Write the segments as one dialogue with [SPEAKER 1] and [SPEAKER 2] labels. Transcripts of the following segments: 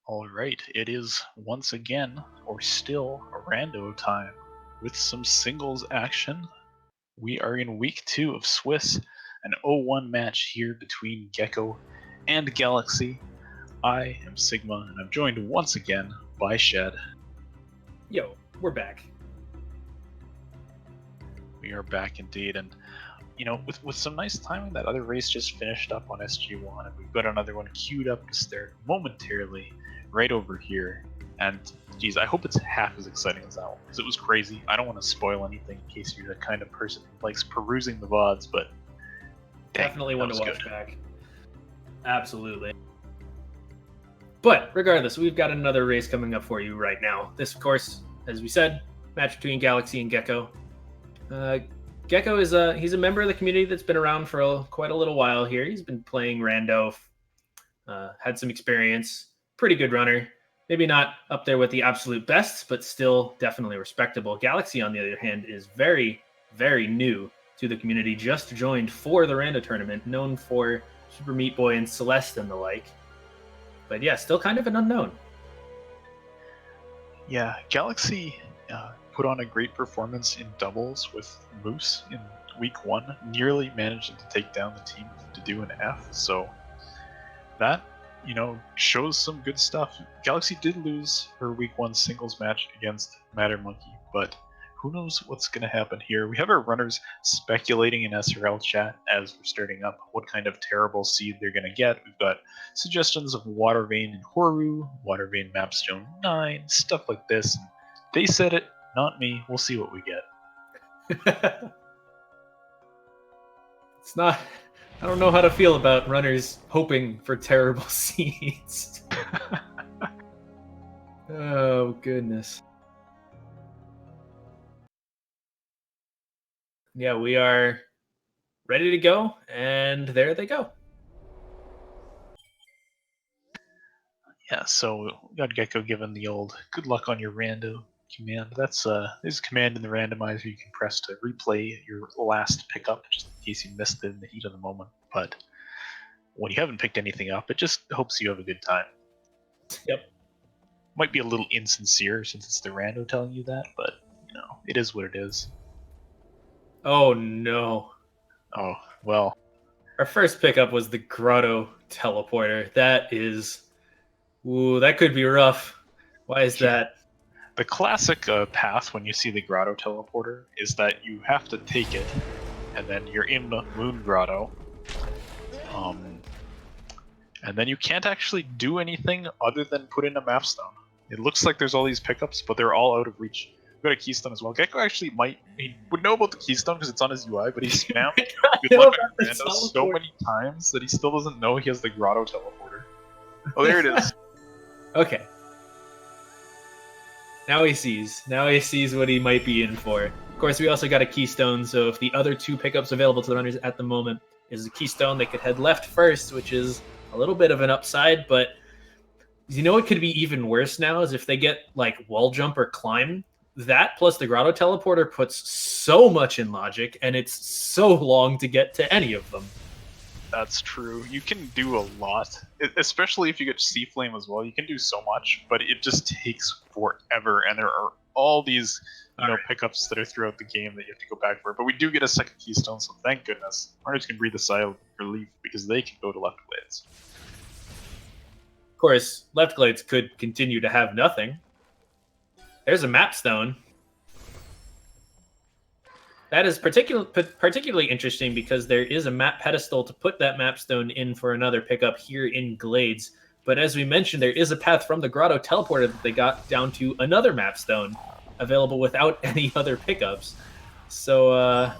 [SPEAKER 1] All right, it is once again, or still, rando time with some singles action. We are in week 2 of Swiss, an 0-1 match here between Gecko and Galaxy. I am Sigma, and I'm joined once again by Shed.
[SPEAKER 2] Yo, we're back.
[SPEAKER 1] We are back indeed, and with some nice timing, that other race just finished up on SG1, and we've got another one queued up to start momentarily right over here. And geez, I hope it's half as exciting as that one, because it was crazy. I don't want to spoil anything in case you're the kind of person who likes perusing the VODs, but
[SPEAKER 2] definitely want to watch back. Absolutely. But regardless, we've got another race coming up for you right now. This, of course, as we said, match between Galaxy and Gecko. Gecko is he's a member of the community that's been around for quite a little while here. He's been playing rando, had some experience, pretty good runner. Maybe not up there with the absolute best, but still definitely respectable. Galaxy, on the other hand, is very, very new to the community. Just joined for the rando tournament, known for Super Meat Boy and Celeste and the like. But yeah, still kind of an unknown.
[SPEAKER 1] Yeah, Galaxy put on a great performance in doubles with Moose in week 1, nearly managed to take down the team to do an F, so that, shows some good stuff. Galaxy did lose her week 1 singles match against Matter Monkey, but who knows what's going to happen here. We have our runners speculating in SRL chat as we're starting up what kind of terrible seed they're going to get. We've got suggestions of Watervein and Horu, Watervein Mapstone 9, stuff like this. They said it, not me. We'll see what we get.
[SPEAKER 2] It's not... I don't know how to feel about runners hoping for terrible seeds. Oh, goodness. Yeah, we are ready to go, and there they go.
[SPEAKER 1] Yeah, so we got Gecko given the old good luck on your rando command. There's a command in the randomizer you can press to replay your last pickup, just in case you missed it in the heat of the moment. But when you haven't picked anything up, it just hopes you have a good time.
[SPEAKER 2] Yep.
[SPEAKER 1] Might be a little insincere since it's the rando telling you that, but it is what it is.
[SPEAKER 2] Oh no.
[SPEAKER 1] Oh, well.
[SPEAKER 2] Our first pickup was the Grotto Teleporter. That is... Ooh, that could be rough. Why is that?
[SPEAKER 1] The classic path when you see the Grotto Teleporter is that you have to take it, and then you're in the Moon Grotto. And then you can't actually do anything other than put in a Mapstone. It looks like there's all these pickups, but they're all out of reach. We've got a Keystone as well. Gecko actually he would know about the Keystone because it's on his UI, but he spammed good luck on rando so many times that he still doesn't know he has the Grotto Teleporter. Oh, there it is.
[SPEAKER 2] Okay. Now he sees. Now he sees what he might be in for. Of course, we also got a Keystone, so if the other 2 pickups available to the runners at the moment is a Keystone, they could head left first, which is a little bit of an upside, but what could be even worse now is if they get, like, wall jump or climb. That plus the Grotto Teleporter puts so much in logic, and it's so long to get to any of them.
[SPEAKER 1] That's true. You can do a lot, especially if you get Sea Flame as well. You can do so much, but it just takes forever, and there are all these pickups that are throughout the game that you have to go back for. But we do get a second Keystone, so thank goodness. Runners can breathe a sigh of relief because they can go to left glades.
[SPEAKER 2] Of course, left glades could continue to have nothing. There's a Mapstone. That is particularly interesting because there is a map pedestal to put that Mapstone in for another pickup here in Glades. But as we mentioned, there is a path from the Grotto Teleporter that they got down to another Mapstone available without any other pickups. So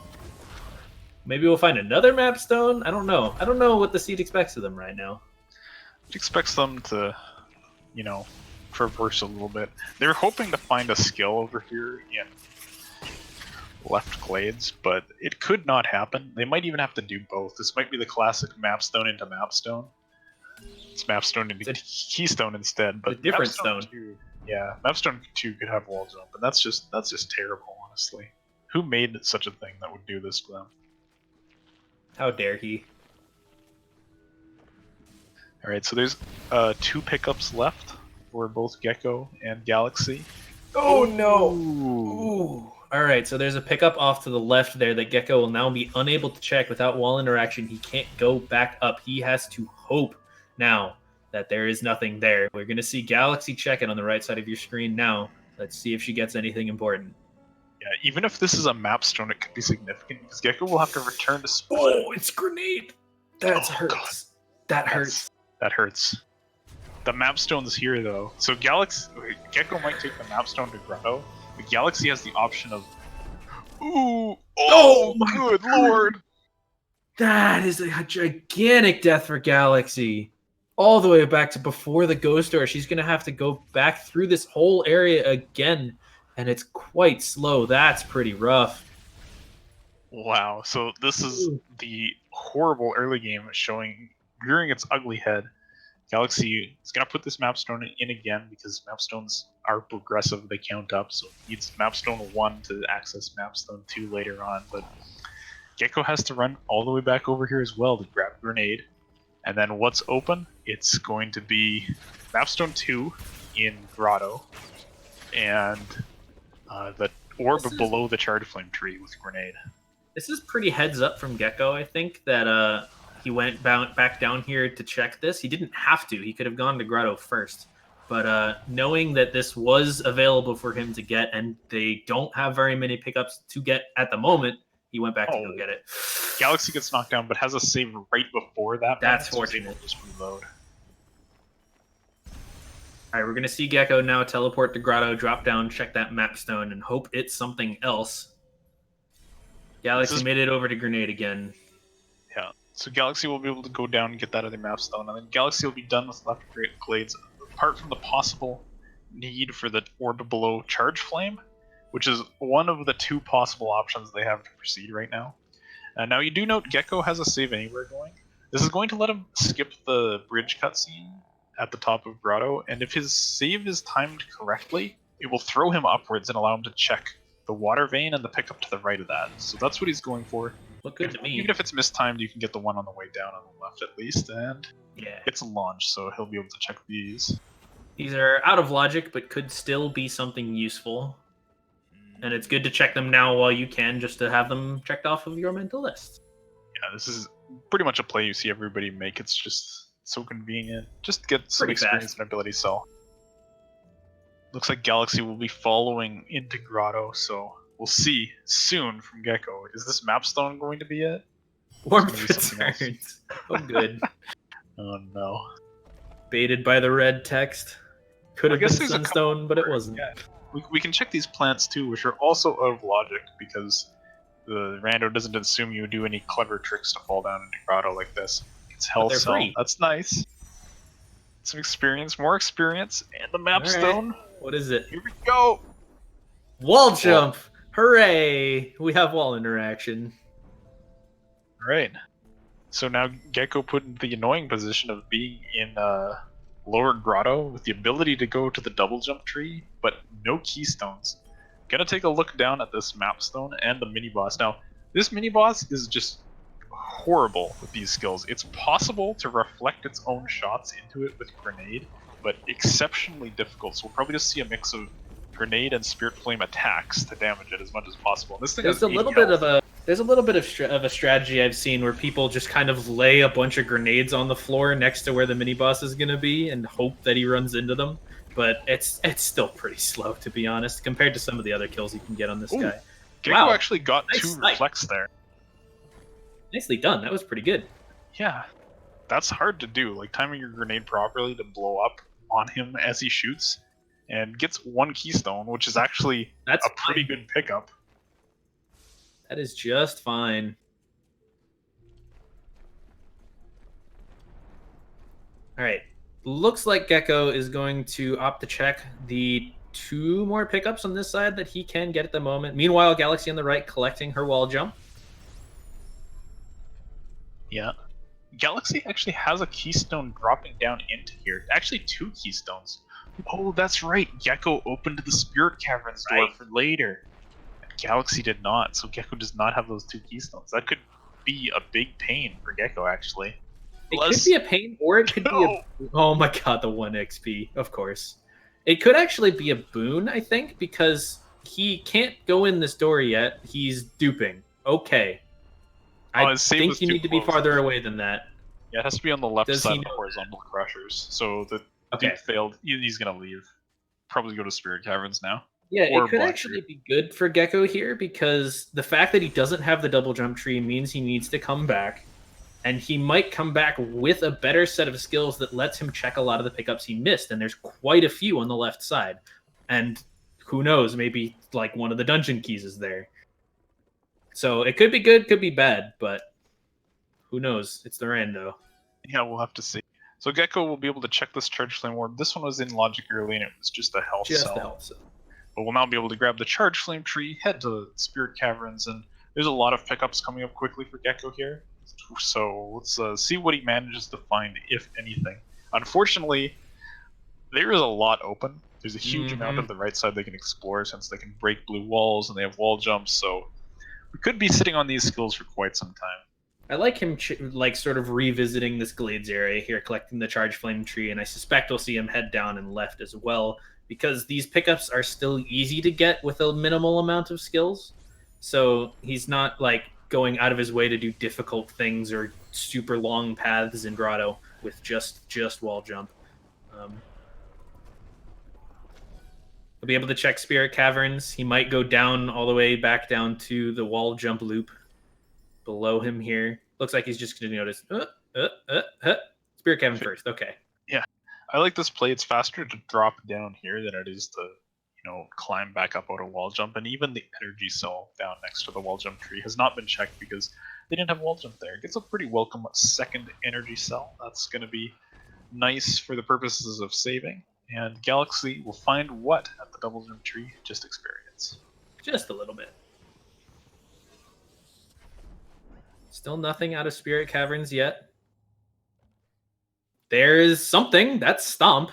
[SPEAKER 2] maybe we'll find another Mapstone? I don't know. I don't know what the seed expects of them right now.
[SPEAKER 1] It expects them to, traverse a little bit. They're hoping to find a skill over here in left glades, but it could not happen. They might even have to do both. This might be the classic Mapstone into Mapstone. It's Mapstone into Keystone instead, but
[SPEAKER 2] a different
[SPEAKER 1] Mapstone
[SPEAKER 2] stone.
[SPEAKER 1] 2, yeah, Mapstone 2 could have wall jump, and that's just terrible, honestly. Who made such a thing that would do this to them?
[SPEAKER 2] How dare he?
[SPEAKER 1] Alright, so there's 2 pickups left. for both Gecko and Galaxy.
[SPEAKER 2] Oh no! Ooh. All right, so there's a pickup off to the left there that Gecko will now be unable to check without wall interaction. He can't go back up. He has to hope now that there is nothing there. We're going to see Galaxy check it on the right side of your screen now. Let's see if she gets anything important.
[SPEAKER 1] Yeah, even if this is a map stone, it could be significant because Gecko will have to return to split.
[SPEAKER 2] Oh, it's grenade! That hurts. God. That hurts.
[SPEAKER 1] That hurts. The map stone's here though, so Gecko might take the map stone to Grotto, but Galaxy has the option of. Ooh! Oh my good lord!
[SPEAKER 2] That is a gigantic death for Galaxy. All the way back to before the Ghost Door. She's going to have to go back through this whole area again, and it's quite slow. That's pretty rough.
[SPEAKER 1] Wow, so this is the horrible early game rearing its ugly head. Galaxy is going to put this mapstone in again because mapstones are progressive, they count up, so it needs mapstone 1 to access mapstone 2 later on, but Gecko has to run all the way back over here as well to grab grenade. And then what's open? It's going to be mapstone 2 in Grotto, and the orb below the charge flame tree with grenade.
[SPEAKER 2] This is pretty heads up from Gecko, I think, that he went back down here to check this. He didn't have to. He could have gone to Grotto first. But knowing that this was available for him to get, and they don't have very many pickups to get at the moment, he went back to go get it.
[SPEAKER 1] Galaxy gets knocked down, but has a save right before that.
[SPEAKER 2] That's fortunate.
[SPEAKER 1] So just reload.
[SPEAKER 2] All right, we're going to see Gecko now teleport to Grotto, drop down, check that map stone, and hope it's something else. Galaxy made it over to grenade again.
[SPEAKER 1] Yeah, so Galaxy will be able to go down and get that other map stone, and then Galaxy will be done with left glades, apart from the possible need for the orb below charge flame, which is one of the 2 possible options they have to proceed right now. Now you do note Gecko has a save anywhere going. This is going to let him skip the bridge cutscene at the top of Grotto, and if his save is timed correctly, it will throw him upwards and allow him to check the water vein and the pickup to the right of that. So that's what he's going for.
[SPEAKER 2] Look good to me.
[SPEAKER 1] Even if it's mistimed, you can get the one on the way down on the left at least, and
[SPEAKER 2] yeah,
[SPEAKER 1] it's a launch, so he'll be able to check these.
[SPEAKER 2] These are out of logic, but could still be something useful. And it's good to check them now while you can, just to have them checked off of your mental list.
[SPEAKER 1] Yeah, this is pretty much a play you see everybody make. It's just so convenient. Just get some experience and ability cell. Looks like Galaxy will be following into Grotto, so we'll see soon from Gecko. Is this mapstone going to be it?
[SPEAKER 2] Warmth returns. Oh, good.
[SPEAKER 1] Oh, no.
[SPEAKER 2] Baited by the red text. Could have been Sunstone, but it wasn't.
[SPEAKER 1] Yeah. We can check these plants too, which are also out of logic because the rando doesn't assume you do any clever tricks to fall down into Grotto like this. It's health cell. Free. That's nice. Some experience, more experience, and the mapstone.
[SPEAKER 2] Right. What is it?
[SPEAKER 1] Here we go.
[SPEAKER 2] Wall jump! Hooray! We have wall interaction.
[SPEAKER 1] All right. So now Gecko put in the annoying position of being in lower Grotto with the ability to go to the double jump tree, but no keystones. Gonna take a look down at this mapstone and the mini boss. Now, this mini boss is just horrible with these skills. It's possible to reflect its own shots into it with grenade, but exceptionally difficult. So we'll probably just see a mix of grenade and spirit flame attacks to damage it as much as possible. And this thing
[SPEAKER 2] there's a little bit of a strategy I've seen where people just kind of lay a bunch of grenades on the floor next to where the mini boss is going to be and hope that he runs into them. But it's still pretty slow, to be honest, compared to some of the other kills you can get on this guy.
[SPEAKER 1] Gecko actually got nice 2 reflects there.
[SPEAKER 2] Nicely done. That was pretty good.
[SPEAKER 1] Yeah, that's hard to do. Like timing your grenade properly to blow up on him as he shoots, and gets 1 keystone, which is actually a pretty good pickup.
[SPEAKER 2] That is just fine. All right. Looks like Gecko is going to opt to check the 2 more pickups on this side that he can get at the moment. Meanwhile, Galaxy on the right collecting her wall jump.
[SPEAKER 1] Yeah. Galaxy actually has a keystone dropping down into here. Actually, 2 keystones. Oh, that's right. Gecko opened the Spirit Caverns door for later. Galaxy did not, so Gecko does not have those 2 keystones. That could be a big pain for Gecko, actually.
[SPEAKER 2] It could be a pain, or it could be a... Oh my god, the 1 XP, of course. It could actually be a boon, I think, because he can't go in this door yet. He's duping. Okay. I think you need to be farther away than that.
[SPEAKER 1] Yeah, it has to be on the left side of the horizontal crushers. So the dupe failed. He's going to leave. Probably go to Spirit Caverns now.
[SPEAKER 2] Yeah, it could actually be good for Gecko here, because the fact that he doesn't have the double jump tree means he needs to come back. And he might come back with a better set of skills that lets him check a lot of the pickups he missed. And there's quite a few on the left side. And who knows, maybe like one of the dungeon keys is there. So it could be good, could be bad, but who knows? It's the rando.
[SPEAKER 1] Yeah, we'll have to see. So Gecko will be able to check this Charge Flame Orb. This one was in Logic early, and it was just a health cell. But we'll now be able to grab the Charge Flame Tree, head to Spirit Caverns, and there's a lot of pickups coming up quickly for Gecko here. So let's see what he manages to find, if anything. Unfortunately, there is a lot open. There's a huge amount of the right side they can explore, since they can break blue walls and they have wall jumps. So we could be sitting on these skills for quite some time.
[SPEAKER 2] I like him like sort of revisiting this Glades area here, collecting the Charge Flame Tree, and I suspect we'll see him head down and left as well, because these pickups are still easy to get with a minimal amount of skills. So he's not like going out of his way to do difficult things or super long paths in Grotto with just wall jump. He'll be able to check Spirit Caverns. He might go down all the way back down to the wall jump loop below him here. Looks like he's just going to notice Spirit Cavern first. Okay.
[SPEAKER 1] Yeah, I like this play. It's faster to drop down here than it is to climb back up out of wall jump. And even the energy cell down next to the wall jump tree has not been checked because they didn't have wall jump there. It gets a pretty welcome second energy cell. That's going to be nice for the purposes of saving. And Galaxy will find what at the double jump tree? Just experience.
[SPEAKER 2] Just a little bit. Still nothing out of Spirit Caverns yet. There's something. That's Stomp.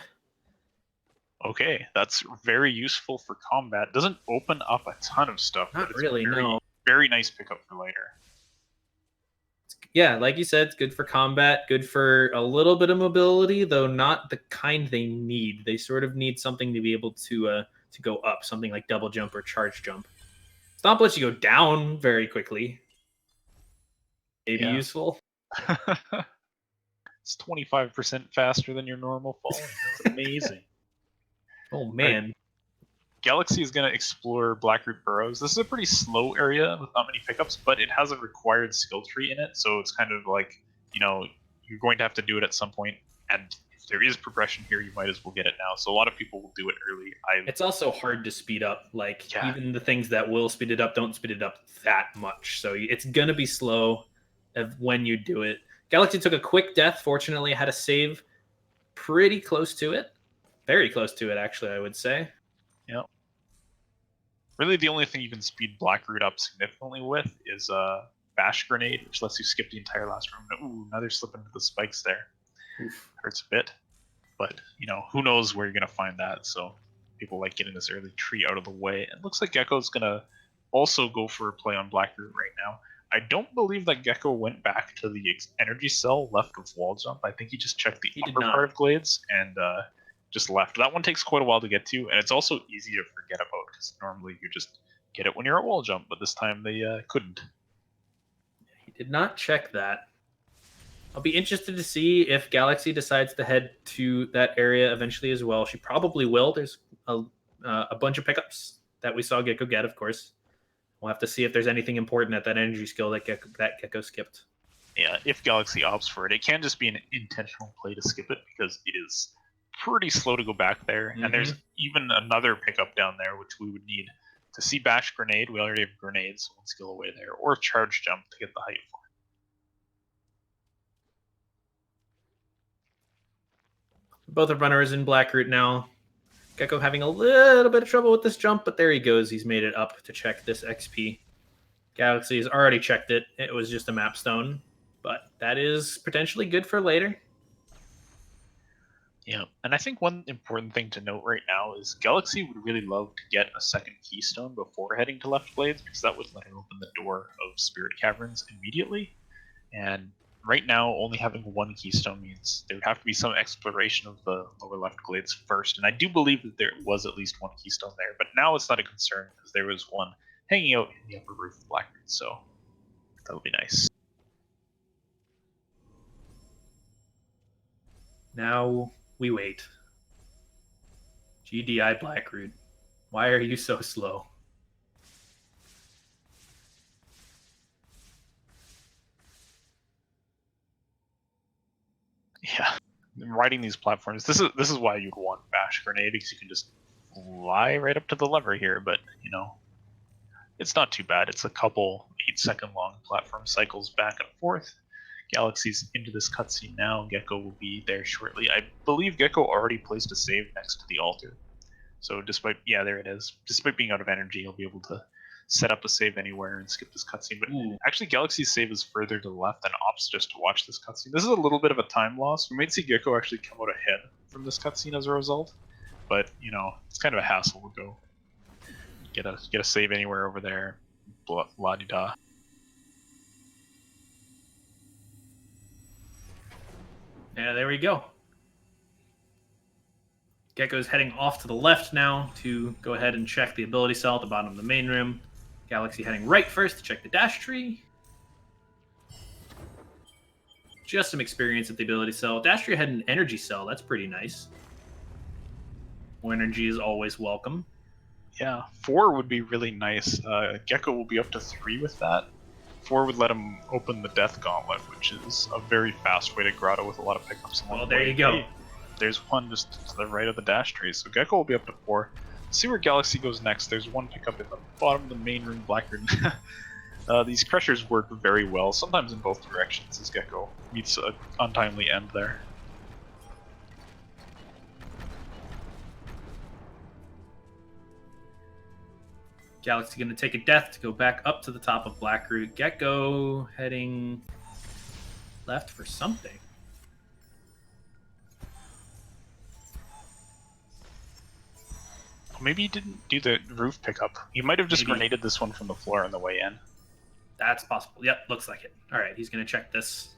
[SPEAKER 1] Okay, that's very useful for combat. Doesn't open up a ton of stuff.
[SPEAKER 2] Not really, no.
[SPEAKER 1] Very nice pickup for later.
[SPEAKER 2] Yeah, like you said, it's good for combat, good for a little bit of mobility, though not the kind they need. They sort of need something to be able to go up, something like double jump or charge jump. Stomp lets you go down very quickly. Maybe useful.
[SPEAKER 1] It's 25% faster than your normal fall. That's amazing.
[SPEAKER 2] Oh, man.
[SPEAKER 1] Right. Galaxy is going to explore Blackroot Burrows. This is a pretty slow area with not many pickups, but it has a required skill tree in it, so it's kind of like, you're going to have to do it at some point, and if there is progression here, you might as well get it now. So a lot of people will do it early.
[SPEAKER 2] It's also hard to speed up. Even the things that will speed it up don't speed it up that much, so it's going to be slow when you do it. Galaxy took a quick death. Fortunately, had a save pretty close to it. Very close to it, actually, I would say.
[SPEAKER 1] Yeah. Really, the only thing you can speed Blackroot up significantly with is Bash Grenade, which lets you skip the entire last room. Ooh, now they're slipping into the spikes there. Oof. Hurts a bit. But, who knows where you're going to find that. So people like getting this early tree out of the way. It looks like Gecko's going to also go for a play on Blackroot right now. I don't believe that Gecko went back to the energy cell left of wall jump. I think he just checked the upper part of Glades and just left. That one takes quite a while to get to, and it's also easy to forget about because normally you just get it when you're at wall jump, but this time they couldn't.
[SPEAKER 2] He did not check that. I'll be interested to see if Galaxy decides to head to that area eventually as well. She probably will. There's a bunch of pickups that we saw Gecko get, of course. We'll have to see if there's anything important at that energy skill that Gecko skipped.
[SPEAKER 1] Yeah, if Galaxy opts for it, it can just be an intentional play to skip it because it is pretty slow to go back there. Mm-hmm. And there's even another pickup down there, which we would need to see Bash Grenade. We already have grenades, one skill away there, or Charge Jump to get the height for
[SPEAKER 2] it. Both are runners in Blackroot now. Gecko having a little bit of trouble with this jump, but there he goes. He's made it up to check this XP. Galaxy has already checked it. It was just a map stone, but that is potentially good for later.
[SPEAKER 1] Yeah, and I think one important thing to note right now is Galaxy would really love to get a second keystone before heading to Left Blades because that would let him open the door of Spirit Caverns immediately. And right now, only having one keystone means there would have to be some exploration of the lower left glades first, and I do believe that there was at least one keystone there, but now it's not a concern because there was one hanging out in the upper roof of Blackbeard, so that'll be nice.
[SPEAKER 2] Now we wait. GDI Blackroot, why are you so slow?
[SPEAKER 1] Yeah, riding these platforms. This is why you'd want Bash Grenade, because you can just fly right up to the lever here. But you know, it's not too bad. It's a couple 8-second long platform cycles back and forth. Galaxy's into this cutscene now. Gecko will be there shortly. I believe Gecko already placed a save next to the altar. So despite, yeah, there it is. Despite being out of energy, he'll be able to set up a save anywhere and skip this cutscene. But actually, Galaxy's save is further to the left and opts just to watch this cutscene. This is a little bit of a time loss. We might see Gecko actually come out ahead from this cutscene as a result. But, you know, it's kind of a hassle to go get a save anywhere over there. La-di-da.
[SPEAKER 2] Yeah, there we go. Gecko's heading off to the left now to go ahead and check the ability cell at the bottom of the main room. Galaxy heading right first to check the dash tree. Just some experience at the ability cell. Dash tree had an energy cell. That's pretty nice. More energy is always welcome.
[SPEAKER 1] Yeah, 4 would be really nice. Gecko will be up to 3 with that. 4 would let him open the Death Gauntlet, which is a very fast way to grotto with a lot of pickups.
[SPEAKER 2] Well, there you go.
[SPEAKER 1] Hey, there's one just to the right of the dash tree, so Gecko will be up to 4. See where Galaxy goes next. There's one pickup in the bottom of the main room, Blackbeard. These crushers work very well, sometimes in both directions, as Gecko meets an untimely end there.
[SPEAKER 2] Galaxy going to take a death to go back up to the top of Blackroot. Gecko heading left for something.
[SPEAKER 1] Maybe he didn't do the roof pickup. He might have just grenaded this one from the floor on the way in.
[SPEAKER 2] That's possible. Yep, looks like it. All right, he's going to check this.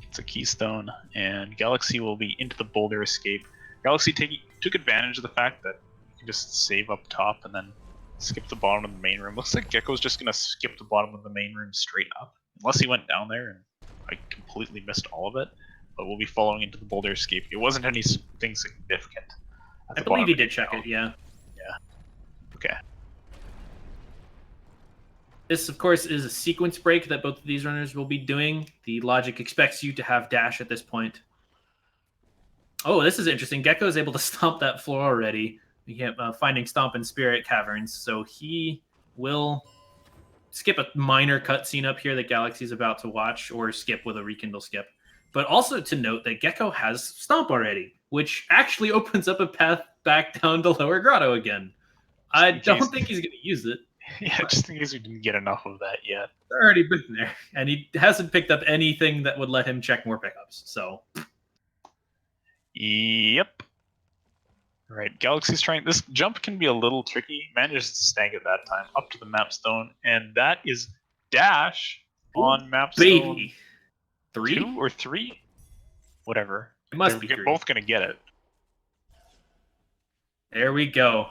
[SPEAKER 1] It's a keystone, and Galaxy will be into the boulder escape. Galaxy took advantage of the fact that you can just save up top and then skip the bottom of the main room. Looks like Gecko's just going to skip the bottom of the main room straight up. Unless he went down there and I completely missed all of it. But we'll be following into the boulder escape. It wasn't anything significant.
[SPEAKER 2] I believe he did check it, yeah.
[SPEAKER 1] Yeah. Okay.
[SPEAKER 2] This, of course, is a sequence break that both of these runners will be doing. The logic expects you to have dash at this point. Oh, this is interesting. Gecko is able to stomp that floor already. We have finding Stomp in Spirit Caverns, so he will skip a minor cutscene up here that Galaxy's about to watch, or skip with a rekindle skip. But also to note that Gecko has Stomp already, which actually opens up a path back down to Lower Grotto again. I don't think he's going to use it.
[SPEAKER 1] Yeah, just in case we didn't get enough of that yet.
[SPEAKER 2] It's already been there, and he hasn't picked up anything that would let him check more pickups, so...
[SPEAKER 1] Yep. All right, Galaxy's trying... This jump can be a little tricky. Manages to snag it that time, up to the map stone, and that is dash on map stone
[SPEAKER 2] 3?
[SPEAKER 1] 2 or 3? Whatever.
[SPEAKER 2] It must be 3.
[SPEAKER 1] They're both going to get it.
[SPEAKER 2] There we go.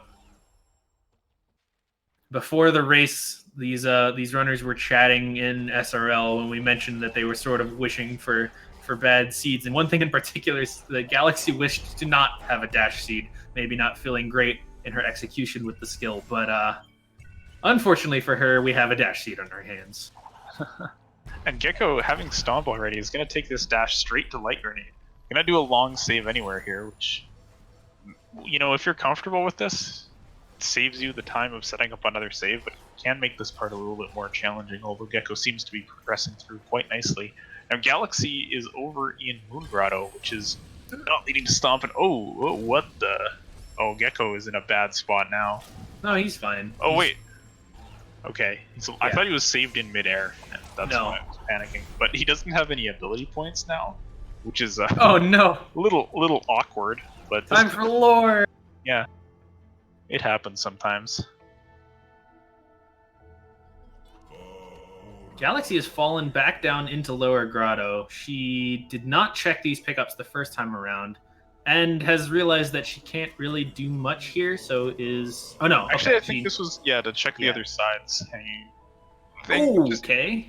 [SPEAKER 2] Before the race, these runners were chatting in SRL when we mentioned that they were sort of wishing for bad seeds. And one thing in particular is that Galaxy wished to not have a dash seed, maybe not feeling great in her execution with the skill. But unfortunately for her, we have a dash seed on our hands.
[SPEAKER 1] And Gecko, having Stomp already, is going to take this dash straight to Light Grenade. Going to do a long save anywhere here, which, you know, if you're comfortable with this, it saves you the time of setting up another save, but can make this part a little bit more challenging, although Gecko seems to be progressing through quite nicely. Now, Galaxy is over in Moon Grotto, which is not leading to Stomp, and oh, what the... Oh, Gecko is in a bad spot now.
[SPEAKER 2] No, he's fine.
[SPEAKER 1] Oh, wait. Okay, so I thought he was saved in midair, and that's why I was panicking. But he doesn't have any ability points now, which is
[SPEAKER 2] oh no,
[SPEAKER 1] little awkward. But
[SPEAKER 2] time for lore.
[SPEAKER 1] Yeah, it happens sometimes.
[SPEAKER 2] Galaxy has fallen back down into Lower Grotto. She did not check these pickups the first time around, and has realized that she can't really do much here, so is... Oh, no.
[SPEAKER 1] Actually,
[SPEAKER 2] okay,
[SPEAKER 1] I think this was, to check the other sides hanging.
[SPEAKER 2] Okay.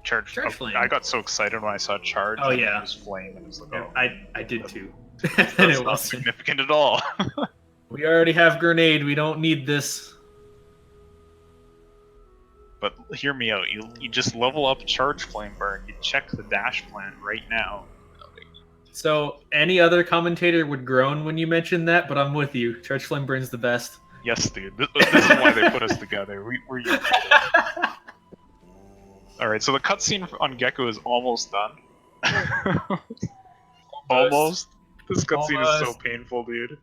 [SPEAKER 1] Charge
[SPEAKER 2] Flame.
[SPEAKER 1] I got so excited when I saw charge.
[SPEAKER 2] Oh, yeah.
[SPEAKER 1] It was flame, and it was like, oh.
[SPEAKER 2] I did too.
[SPEAKER 1] That's
[SPEAKER 2] and it
[SPEAKER 1] not significant at all.
[SPEAKER 2] We already have grenade. We don't need this.
[SPEAKER 1] But hear me out. You just level up charge flame burn. You check the dash plan right now.
[SPEAKER 2] So any other commentator would groan when you mention that, but I'm with you. Charge flame burn's the best.
[SPEAKER 1] Yes, dude. This is why they put us together. We're united. Alright, so the cutscene on Gecko is almost done. Almost. This cutscene is so painful, dude.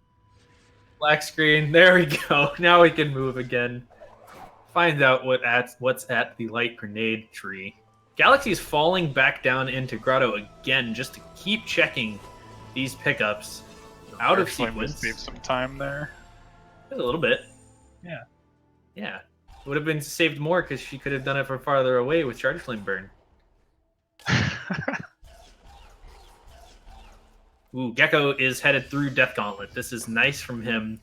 [SPEAKER 2] Black screen. There we go. Now we can move again. Find out what's at the light grenade tree. Galaxy is falling back down into Grotto again just to keep checking these pickups out of sequence.
[SPEAKER 1] Save some time there.
[SPEAKER 2] A little bit.
[SPEAKER 1] Yeah.
[SPEAKER 2] Yeah. It would have been saved more because she could have done it from farther away with Charge Flame Burn. Ooh, Gecko is headed through Death Gauntlet. This is nice from him.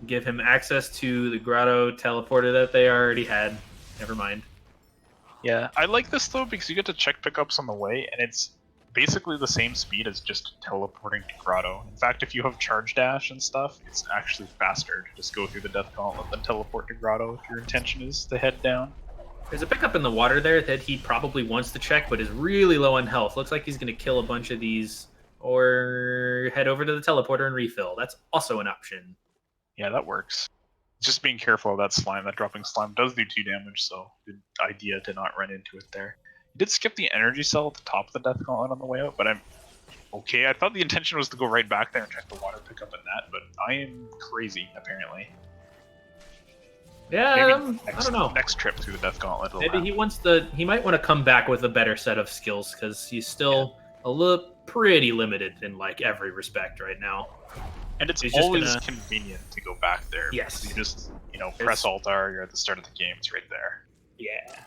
[SPEAKER 2] Give him access to the Grotto teleporter that they already had. Never mind.
[SPEAKER 1] Yeah, I like this though because you get to check pickups on the way, and it's basically the same speed as just teleporting to Grotto. In fact, if you have charge dash and stuff, it's actually faster to just go through the Death Gauntlet than teleport to Grotto if your intention is to head down.
[SPEAKER 2] There's a pickup in the water there that he probably wants to check, but is really low on health. Looks like he's going to kill a bunch of these or head over to the teleporter and refill. That's also an option.
[SPEAKER 1] Yeah, that works. Just being careful of that slime. That dropping slime does do 2 damage, so good idea to not run into it there. You did skip the energy cell at the top of the Death Gauntlet on the way out, but I'm okay. I thought the intention was to go right back there and check the water pickup in that, but I am crazy, apparently.
[SPEAKER 2] Yeah, I don't know.
[SPEAKER 1] Next trip through the Death Gauntlet.
[SPEAKER 2] Maybe he might want to come back with a better set of skills, because he's still a little pretty limited in like every respect right now.
[SPEAKER 1] And it's always convenient to go back there.
[SPEAKER 2] Yes.
[SPEAKER 1] You just, press Alt-R, you're at the start of the game, it's right there.
[SPEAKER 2] Yeah.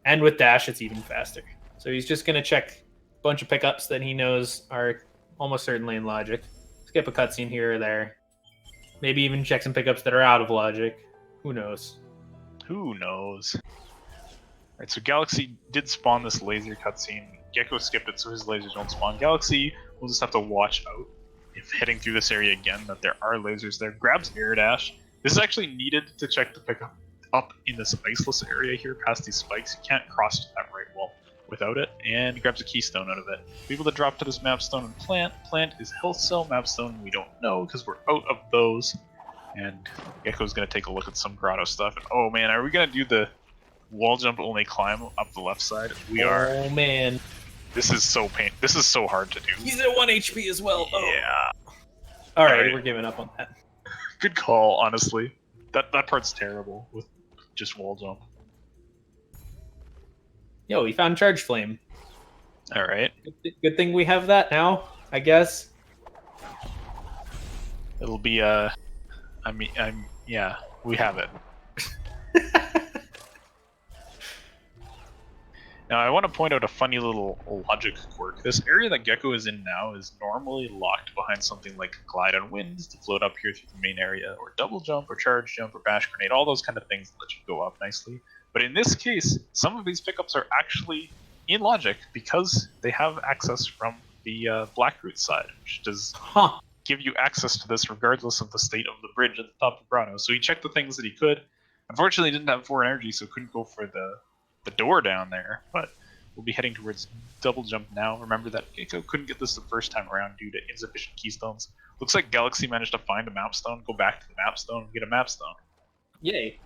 [SPEAKER 2] And with dash, it's even faster. So he's just going to check a bunch of pickups that he knows are almost certainly in logic. Skip a cutscene here or there. Maybe even check some pickups that are out of logic. Who knows?
[SPEAKER 1] Who knows? Alright, so Galaxy did spawn this laser cutscene. Gecko skipped it, so his lasers don't spawn. Galaxy will just have to watch out if heading through this area again that there are lasers there. Grabs air dash. This is actually needed to check the pickup up in this iceless area here past these spikes. You can't cross that right wall without it. And grabs a keystone out of it. Be able to drop to this mapstone and plant. Plant is health cell. Mapstone we don't know because we're out of those. And Gecko's going to take a look at some Grotto stuff. And oh man, are we going to do the wall jump only climb up the left side? We are.
[SPEAKER 2] Oh man.
[SPEAKER 1] This is so This is so hard to do.
[SPEAKER 2] He's at 1 HP as well.
[SPEAKER 1] Yeah.
[SPEAKER 2] All right, we're giving up on that.
[SPEAKER 1] Good call, honestly. That part's terrible with just wall jump.
[SPEAKER 2] Yo, we found Charge Flame.
[SPEAKER 1] All right.
[SPEAKER 2] Good thing we have that now, I guess.
[SPEAKER 1] It'll be yeah, we have it. Now, I want to point out a funny little logic quirk. This area that Gecko is in now is normally locked behind something like Glide on Winds to float up here through the main area, or Double Jump, or Charge Jump, or Bash Grenade, all those kind of things that let you go up nicely. But in this case, some of these pickups are actually in logic because they have access from the Blackroot side, which does give you access to this regardless of the state of the bridge at the top of Grotto. So he checked the things that he could. Unfortunately, he didn't have 4 energy, so couldn't go for the door down there, but we'll be heading towards Double Jump now. Remember that Gecko couldn't get this the first time around due to insufficient keystones. Looks like Galaxy managed to find a mapstone, go back to the mapstone, and get a mapstone.
[SPEAKER 2] Yay.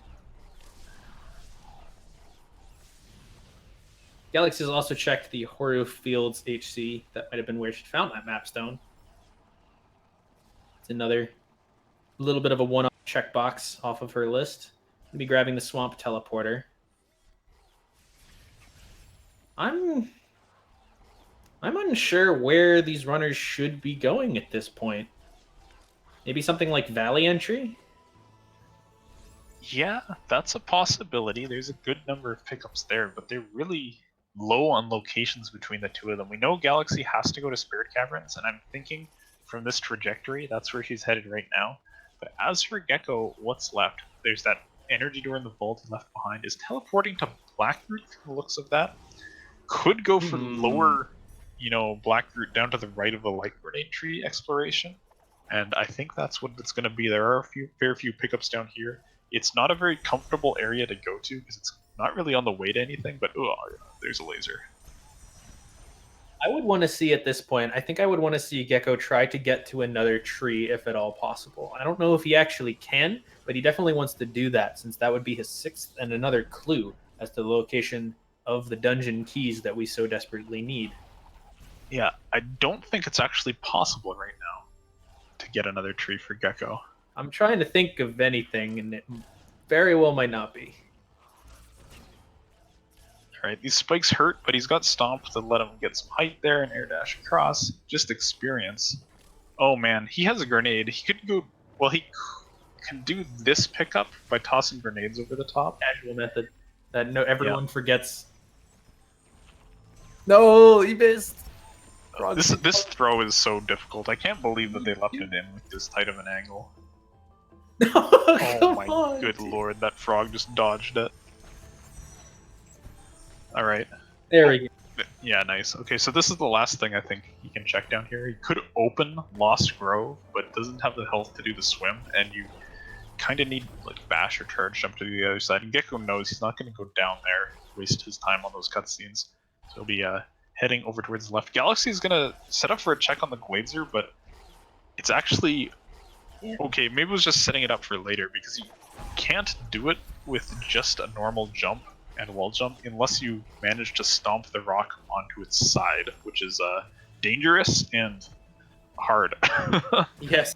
[SPEAKER 2] Galaxy has also checked the Horu Fields HC. That might have been where she found that mapstone. It's another little bit of a one-off checkbox off of her list. I'll be grabbing the Swamp Teleporter. I'm unsure where these runners should be going at this point. Maybe something like Valley Entry?
[SPEAKER 1] Yeah, that's a possibility. There's a good number of pickups there, but they're really low on locations between the two of them. We know Galaxy has to go to Spirit Caverns, and I'm thinking from this trajectory, that's where she's headed right now. But as for Gecko, what's left? There's that energy door in the vault he left behind. Is teleporting to Blackroot from the looks of that. Could go for lower, Blackroot down to the right of the Light Grenade tree exploration. And I think that's what it's going to be. There are a fair few pickups down here. It's not a very comfortable area to go to because it's not really on the way to anything, but there's a laser.
[SPEAKER 2] I would want to see at this point, I think I would want to see Gecko try to get to another tree if at all possible. I don't know if he actually can, but he definitely wants to do that since that would be his 6th and another clue as to the location of the dungeon keys that we so desperately need.
[SPEAKER 1] Yeah, I don't think it's actually possible right now to get another tree for Gecko.
[SPEAKER 2] I'm trying to think of anything, and it very well might not be.
[SPEAKER 1] Alright, these spikes hurt, but he's got Stomp to let him get some height there and air dash across. Just experience. Oh man, he has a grenade. He could go... Well, he can do this pickup by tossing grenades over the top.
[SPEAKER 2] Casual method that everyone forgets. No, he missed!
[SPEAKER 1] This throw is so difficult. I can't believe that they left it in with this tight of an angle. Oh my good lord, that frog just dodged it. Alright.
[SPEAKER 2] There we go.
[SPEAKER 1] Yeah, nice. Okay, so this is the last thing I think he can check down here. He could open Lost Grove, but doesn't have the health to do the swim, and you kind of need like Bash or Charge Jump to the other side. And Gecko knows he's not going to go down there, waste his time on those cutscenes. So he'll be heading over towards the left. Galaxy is going to set up for a check on the Glazer, but it's actually... Okay, maybe it was just setting it up for later, because you can't do it with just a normal jump and wall jump unless you manage to stomp the rock onto its side, which is dangerous and hard.
[SPEAKER 2] Yes.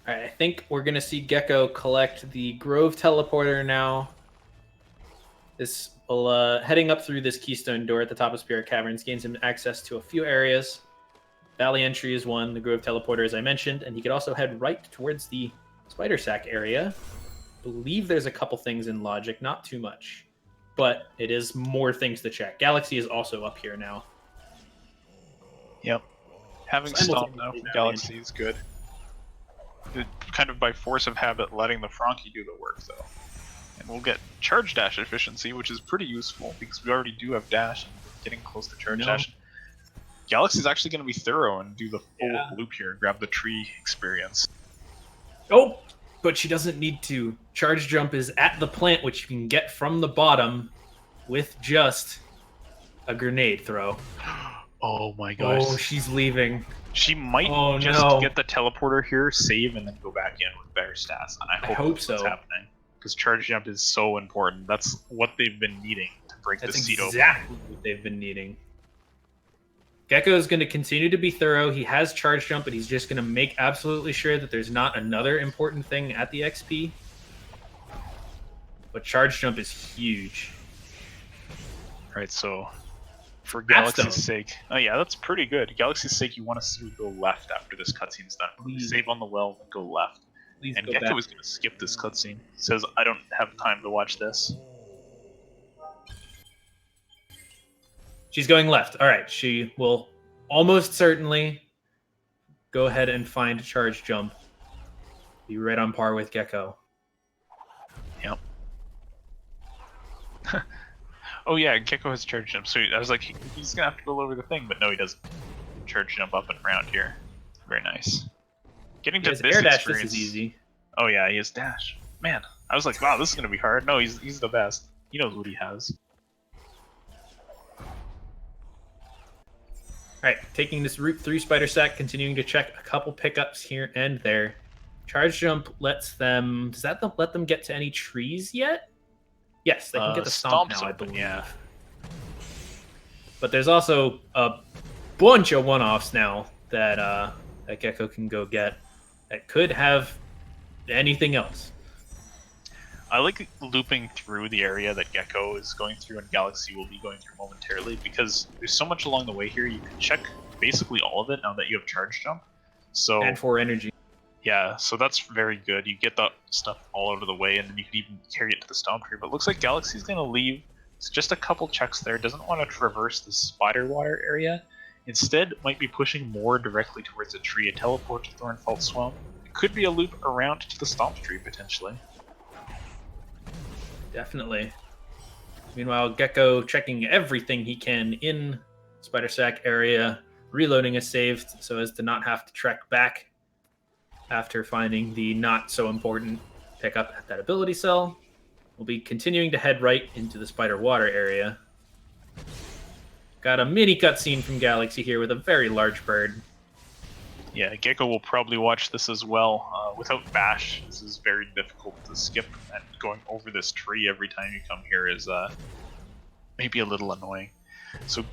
[SPEAKER 2] Alright, I think we're going to see Gecko collect the Grove Teleporter now. This will, heading up through this keystone door at the top of Spirit Caverns gains him access to a few areas. Valley Entry is one, the Grove Teleporter as I mentioned, and he could also head right towards the Spider Sack area. I believe there's a couple things in Logic, not too much, but it is more things to check. Galaxy is also up here now.
[SPEAKER 1] Yep. Having Stomp now from Galaxy is good. Kind of by force of habit, letting the Frankie do the work, though. And we'll get Charge Dash efficiency, which is pretty useful, because we already do have Dash, and we're getting close to Charge Dash. Galaxy's actually going to be thorough and do the full loop here and grab the tree experience.
[SPEAKER 2] Oh, but she doesn't need to. Charge Jump is at the plant, which you can get from the bottom with just a grenade throw.
[SPEAKER 1] Oh my gosh.
[SPEAKER 2] Oh, she's leaving.
[SPEAKER 1] She might get the teleporter here, save, and then go back in with better stats. And I hope that's what's happening. Because Charge Jump is so important. That's what they've been needing to break the seed open.
[SPEAKER 2] That's exactly what they've been needing. Gecko is going to continue to be thorough. He has Charge Jump, but he's just going to make absolutely sure that there's not another important thing at the XP. But Charge Jump is huge.
[SPEAKER 1] Right, so for Galaxy's sake... Oh yeah, that's pretty good. Galaxy's sake, you want to see go left after this cutscene's done. Please. Save on the well, and go left.
[SPEAKER 2] Please
[SPEAKER 1] and
[SPEAKER 2] go
[SPEAKER 1] Gecko
[SPEAKER 2] back.
[SPEAKER 1] is going to skip this cutscene. Says, I don't have time to watch this.
[SPEAKER 2] She's going left. All right, she will almost certainly go ahead and find Charge Jump. Be right on par with Gecko.
[SPEAKER 1] Yep. Oh yeah, Gecko has Charge Jump, so I was like, he's going to have to go over the thing, but no, he doesn't. Charge Jump up and around here. Very nice. Getting to this
[SPEAKER 2] air dash,
[SPEAKER 1] experience...
[SPEAKER 2] this is easy.
[SPEAKER 1] Oh yeah, he has Dash. Man, I was like, wow, this is going to be hard. No, he's the best. He knows what he has.
[SPEAKER 2] All right, taking this route through Spider Sack, continuing to check a couple pickups here and there. Charge Jump lets them... Does that let them get to any trees yet? Yes, they can get the Stomp now, I believe.
[SPEAKER 1] Yeah.
[SPEAKER 2] But there's also a bunch of one-offs now that that Gecko can go get that could have anything else.
[SPEAKER 1] I like looping through the area that Gecko is going through and Galaxy will be going through momentarily, because there's so much along the way here. You can check basically all of it now that you have Charge Jump. So
[SPEAKER 2] and 4 energy.
[SPEAKER 1] Yeah, so that's very good. You get that stuff all out of the way, and then you can even carry it to the Stomp tree. But it looks like Galaxy's going to leave It's just a couple checks there. Doesn't want to traverse the spider water area. Instead, might be pushing more directly towards a tree, a teleport to Thornfelt Swamp. It could be a loop around to the Stomp Tree, potentially.
[SPEAKER 2] Definitely. Meanwhile, Gecko checking everything he can in Spider Sack area, reloading is saved so as to not have to trek back after finding the not so important pickup at that ability cell. We'll be continuing to head right into the Spider Water area. Got a mini cutscene from Galaxy here with a very large bird.
[SPEAKER 1] Yeah, Gecko will probably watch this as well. Without Bash, this is very difficult to skip, and going over this tree every time you come here is maybe a little annoying. So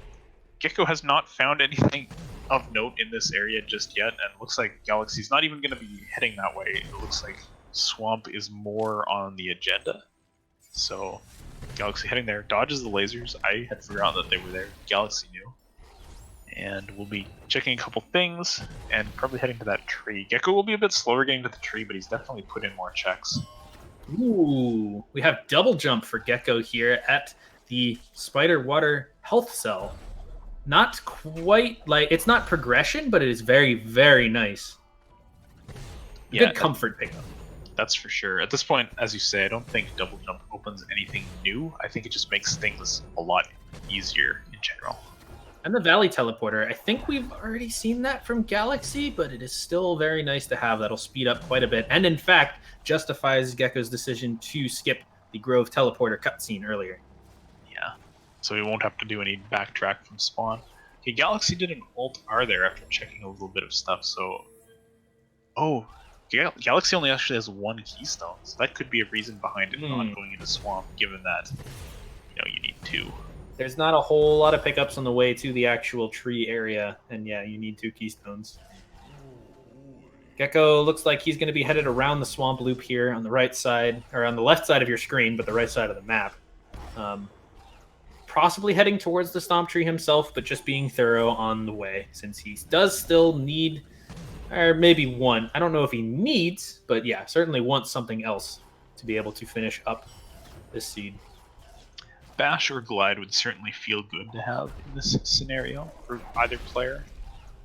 [SPEAKER 1] Gecko has not found anything of note in this area just yet, and looks like Galaxy's not even going to be heading that way. It looks like Swamp is more on the agenda. So Galaxy heading there, dodges the lasers. I had forgotten that they were there. Galaxy knew. And we'll be checking a couple things, and probably heading to that tree. Gecko will be a bit slower getting to the tree, but he's definitely put in more checks.
[SPEAKER 2] Ooh, we have double jump for Gecko here at the Spider Water Health Cell. Not quite like, it's not progression, but it is very, very nice. Good comfort pickup.
[SPEAKER 1] That's for sure. At this point, as you say, I don't think double jump opens anything new. I think it just makes things a lot easier in general.
[SPEAKER 2] And the Valley Teleporter, I think we've already seen that from Galaxy, but it is still very nice to have. That'll speed up quite a bit, and in fact, justifies Gecko's decision to skip the Grove Teleporter cutscene earlier.
[SPEAKER 1] Yeah, so we won't have to do any backtrack from spawn. Okay, Galaxy did an Alt-R there after checking a little bit of stuff, so... Oh, Galaxy only actually has one keystone, so that could be a reason behind it not going into Swamp, given that, you need two.
[SPEAKER 2] There's not a whole lot of pickups on the way to the actual tree area, and yeah, you need two keystones. Gecko looks like he's going to be headed around the swamp loop here on the right side, or on the left side of your screen, but the right side of the map. Possibly heading towards the Stomp Tree himself, but just being thorough on the way, since he does still need, or maybe one. I don't know if he needs, but yeah, certainly wants something else to be able to finish up this seed.
[SPEAKER 1] Bash or Glide would certainly feel good to have in this scenario for either player.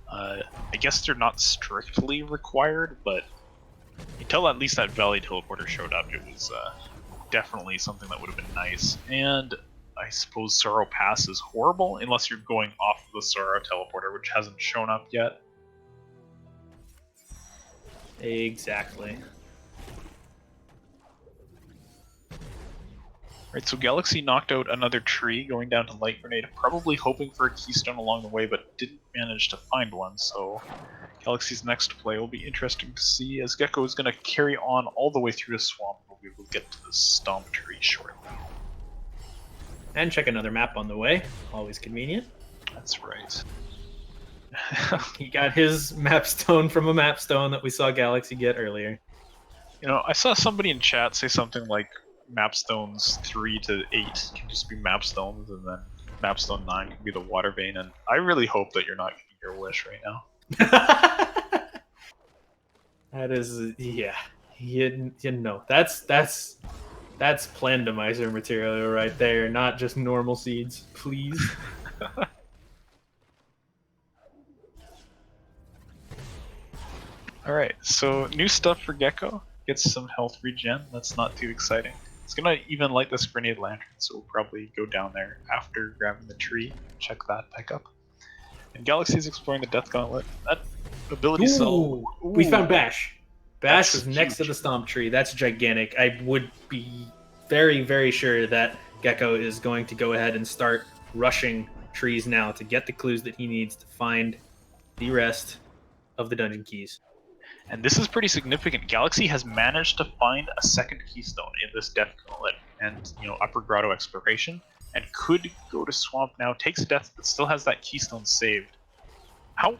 [SPEAKER 1] I guess they're not strictly required, but until at least that Valley Teleporter showed up, it was definitely something that would have been nice. And I suppose Sorrow Pass is horrible unless you're going off of the Sorrow Teleporter, which hasn't shown up yet.
[SPEAKER 2] Exactly.
[SPEAKER 1] Right, so Galaxy knocked out another tree, going down to Light Grenade, probably hoping for a keystone along the way, but didn't manage to find one, so Galaxy's next play will be interesting to see, as Gecko is going to carry on all the way through the swamp. We'll be able to get to the Stomp Tree shortly.
[SPEAKER 2] And check another map on the way, always convenient.
[SPEAKER 1] That's right.
[SPEAKER 2] He got his map stone from a map stone that we saw Galaxy get earlier.
[SPEAKER 1] I saw somebody in chat say something like, Mapstones 3 to 8 can just be Mapstones, and then Mapstone 9 can be the Water Vein, and I really hope that you're not getting your wish right now.
[SPEAKER 2] That is, yeah. That's Plandomizer material right there, not just normal seeds, please.
[SPEAKER 1] Alright, so new stuff for Gecko. Gets some health regen, that's not too exciting. It's gonna even light this grenade lantern, so we'll probably go down there after grabbing the tree, check that pickup. And Galaxy's exploring the Death Gauntlet. That ability cell.
[SPEAKER 2] We found Bash. Bash was next to the Stomp Tree. That's gigantic. I would be very, very sure that Gecko is going to go ahead and start rushing trees now to get the clues that he needs to find the rest of the dungeon keys.
[SPEAKER 1] And this is pretty significant. Galaxy has managed to find a second keystone in this Death Gauntlet and, Upper Grotto exploration, and could go to Swamp now, takes a death, but still has that keystone saved. How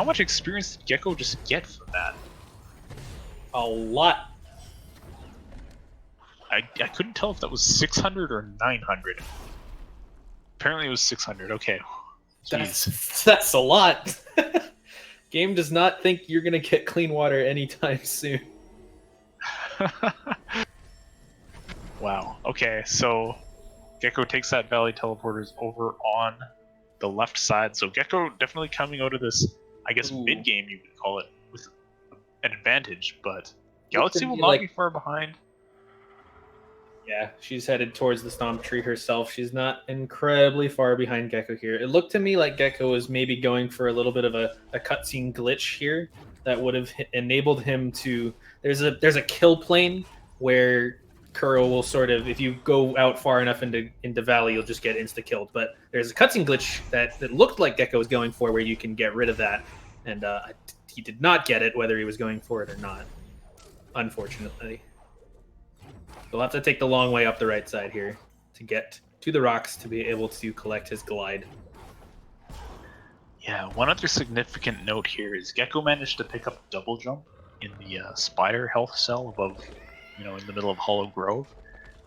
[SPEAKER 1] much experience did Gecko just get from that?
[SPEAKER 2] A lot.
[SPEAKER 1] I couldn't tell if that was 600 or 900. Apparently it was 600, okay.
[SPEAKER 2] That's a lot. Game does not think you're going to get clean water anytime soon.
[SPEAKER 1] Wow. Okay, so Gecko takes that Valley Teleporters over on the left side. So Gecko definitely coming out of this, I guess, mid-game, you could call it, with an advantage. But Galaxy will not be far behind.
[SPEAKER 2] Yeah, she's headed towards the Stomp Tree herself. She's not incredibly far behind Gecko here. It looked to me like Gecko was maybe going for a little bit of a cutscene glitch here that would have enabled him to... There's a kill plane where Kuro will sort of, if you go out far enough into Valley, you'll just get insta-killed. But there's a cutscene glitch that looked like Gecko was going for where you can get rid of that. And he did not get it, whether he was going for it or not, unfortunately. We'll have to take the long way up the right side here to get to the rocks to be able to collect his glide.
[SPEAKER 1] Yeah, one other significant note here is Gecko managed to pick up double jump in the Spire health cell above, in the middle of Hollow Grove.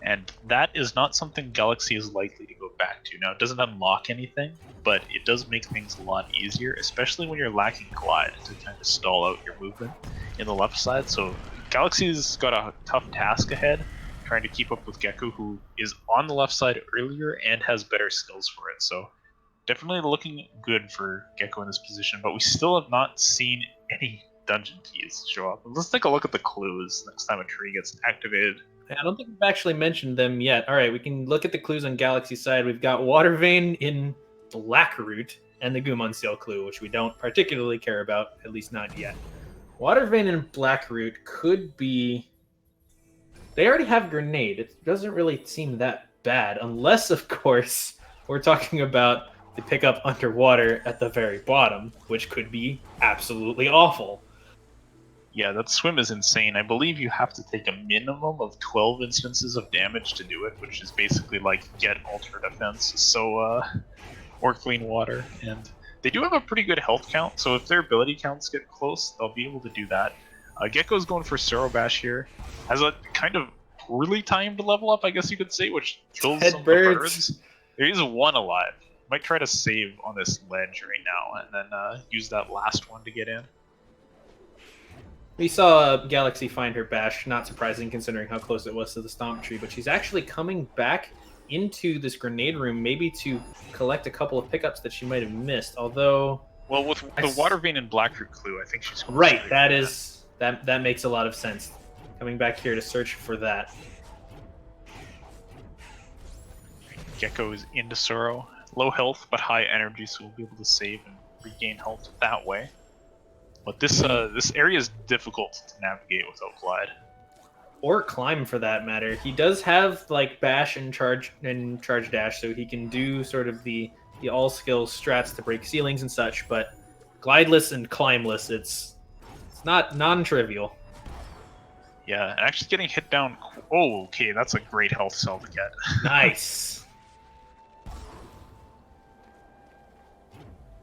[SPEAKER 1] And that is not something Galaxy is likely to go back to. Now, it doesn't unlock anything, but it does make things a lot easier, especially when you're lacking glide to kind of stall out your movement in the left side. So Galaxy's got a tough task ahead, trying to keep up with Gecko, who is on the left side earlier and has better skills for it. So definitely looking good for Gecko in this position, but we still have not seen any dungeon keys show up. Let's take a look at the clues next time a tree gets activated.
[SPEAKER 2] I don't think we've actually mentioned them yet. All right, we can look at the clues on Galaxy's side. We've got Water Vein in Blackroot and the Gumon Seal clue, which we don't particularly care about, at least not yet. Water Vein and Blackroot could be... They already have Grenade. It doesn't really seem that bad, unless, of course, we're talking about the pickup underwater at the very bottom, which could be absolutely awful.
[SPEAKER 1] Yeah, that swim is insane. I believe you have to take a minimum of 12 instances of damage to do it, which is basically like get Ultra Defense, or Clean Water. And they do have a pretty good health count, so if their ability counts get close, they'll be able to do that. Gecko's going for Sorrow Bash here. Has a kind of poorly timed level up, I guess you could say, which kills some of the birds. There is one alive. Might try to save on this ledge right now, and then use that last one to get in.
[SPEAKER 2] We saw Galaxy find her bash, not surprising considering how close it was to the Stomp Tree, but she's actually coming back into this grenade room, maybe to collect a couple of pickups that she might have missed, although...
[SPEAKER 1] Well, with the Water Vein and Blackroot clue, I think she's...
[SPEAKER 2] Right, that makes a lot of sense. Coming back here to search for that.
[SPEAKER 1] Gecko is into Sorrow. Low health, but high energy, so we'll be able to save and regain health that way. But this area is difficult to navigate without glide.
[SPEAKER 2] Or climb, for that matter. He does have like bash and charge dash, so he can do sort of the all skills strats to break ceilings and such. But glideless and climbeless, it's not non-trivial.
[SPEAKER 1] Yeah, and actually getting hit down. Oh, okay, that's a great health cell to get.
[SPEAKER 2] Nice.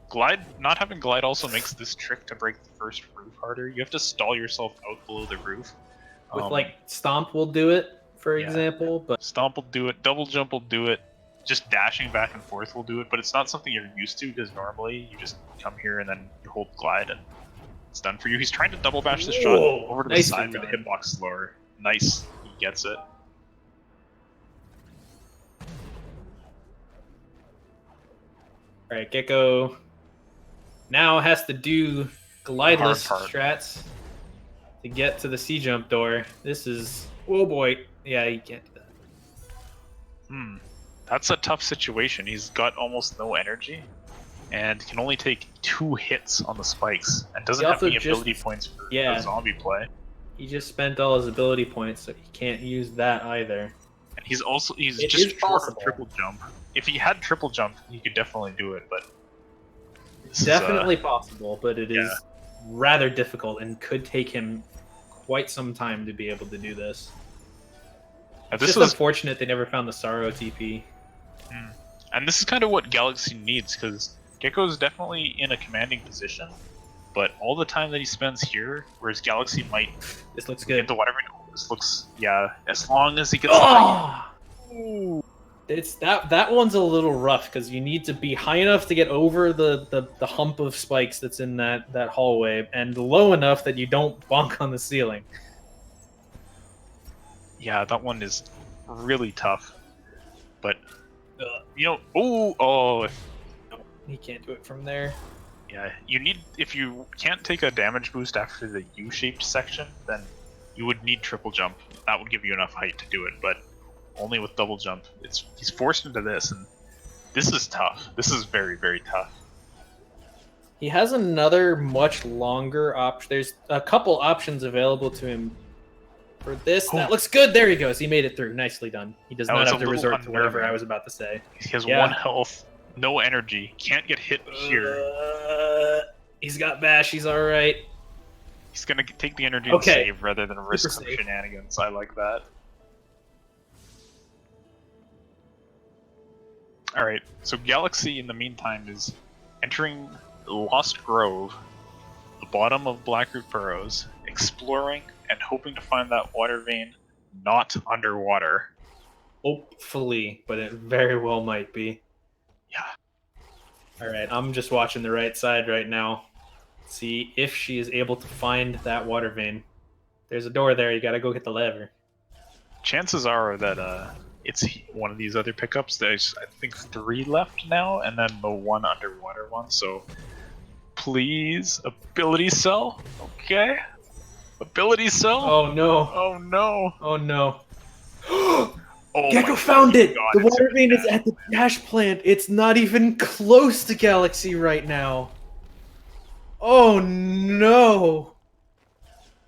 [SPEAKER 1] Glide, not having glide also makes this trick to break the first roof harder. You have to stall yourself out below the roof.
[SPEAKER 2] With like Stomp will do it, for example, but
[SPEAKER 1] Stomp will do it, double jump will do it, just dashing back and forth will do it, but it's not something you're used to because normally you just come here and then you hold glide and it's done for you. He's trying to double bash the shot over to the side where the hitbox is lower. Nice, he gets it.
[SPEAKER 2] Alright, Gecko now has to do glideless strats to get to the C-jump door. This is... Oh boy. Yeah, he can't do that.
[SPEAKER 1] That's a tough situation. He's got almost no energy and can only take 2 hits on the spikes and doesn't have any ability points for the zombie play.
[SPEAKER 2] He just spent all his ability points, so he can't use that either.
[SPEAKER 1] And he's just short of triple jump. If he had triple jump, he could definitely do it, but...
[SPEAKER 2] Definitely possible, but it is rather difficult and could take him quite some time to be able to do this. It's just unfortunate they never found the Sorrow TP.
[SPEAKER 1] And this is kind of what Galaxy needs, because Gecko is definitely in a commanding position, but all the time that he spends here, whereas Galaxy might...
[SPEAKER 2] This looks good.
[SPEAKER 1] Get the whatever. This looks... Yeah, as long as he gets...
[SPEAKER 2] It's that one's a little rough because you need to be high enough to get over the hump of spikes that's in that hallway, and low enough that you don't bonk on the ceiling.
[SPEAKER 1] Yeah, that one is really tough. But You know, oh,
[SPEAKER 2] He can't do it from there.
[SPEAKER 1] yeah. You need, if you can't take a damage boost after the U-shaped section, then you would need triple jump. That would give you enough height to do it, but only with double jump. He's forced into this, and this is tough. This is very, very tough.
[SPEAKER 2] He has another much longer option. There's a couple options available to him for this. That looks good. There he goes. He made it through. Nicely done. He does not have to resort to whatever I was about to say.
[SPEAKER 1] He has 1 health, no energy, can't get hit here.
[SPEAKER 2] He's got bash. He's all right.
[SPEAKER 1] He's gonna take the energy and save rather than risk some shenanigans. I like that. Alright, so Galaxy in the meantime is entering Lost Grove, the bottom of Blackroot Burrows, exploring and hoping to find that water vein not underwater.
[SPEAKER 2] Hopefully, but it very well might be.
[SPEAKER 1] Yeah.
[SPEAKER 2] Alright, I'm just watching the right side right now. See if she is able to find that water vein. There's a door there, you gotta go get the lever.
[SPEAKER 1] Chances are that it's one of these other pickups. There's, I think, 3 left now, and then the 1 underwater one, so please, ability cell. Okay. Ability cell.
[SPEAKER 2] Oh no.
[SPEAKER 1] Oh no.
[SPEAKER 2] Oh no.
[SPEAKER 1] Oh
[SPEAKER 2] Gecko found it! The water vein is at the dash plant. It's not even close to Galaxy right now. Oh no.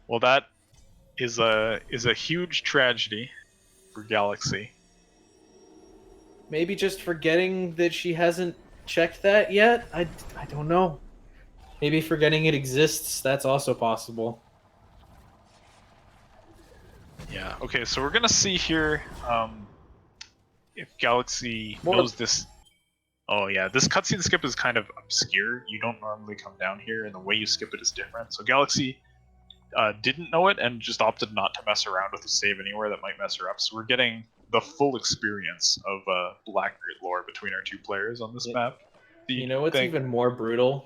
[SPEAKER 1] Well, that is a huge tragedy for Galaxy.
[SPEAKER 2] Maybe just forgetting that she hasn't checked that yet? I don't know. Maybe forgetting it exists. That's also possible.
[SPEAKER 1] Yeah, okay, so we're gonna see here if Galaxy knows this. Oh yeah, this cutscene skip is kind of obscure. You don't normally come down here, and the way you skip it is different. So Galaxy didn't know it and just opted not to mess around with the save anywhere that might mess her up. So we're getting the full experience of Blackroot lore between our 2 players on this map.
[SPEAKER 2] You know what's even more brutal?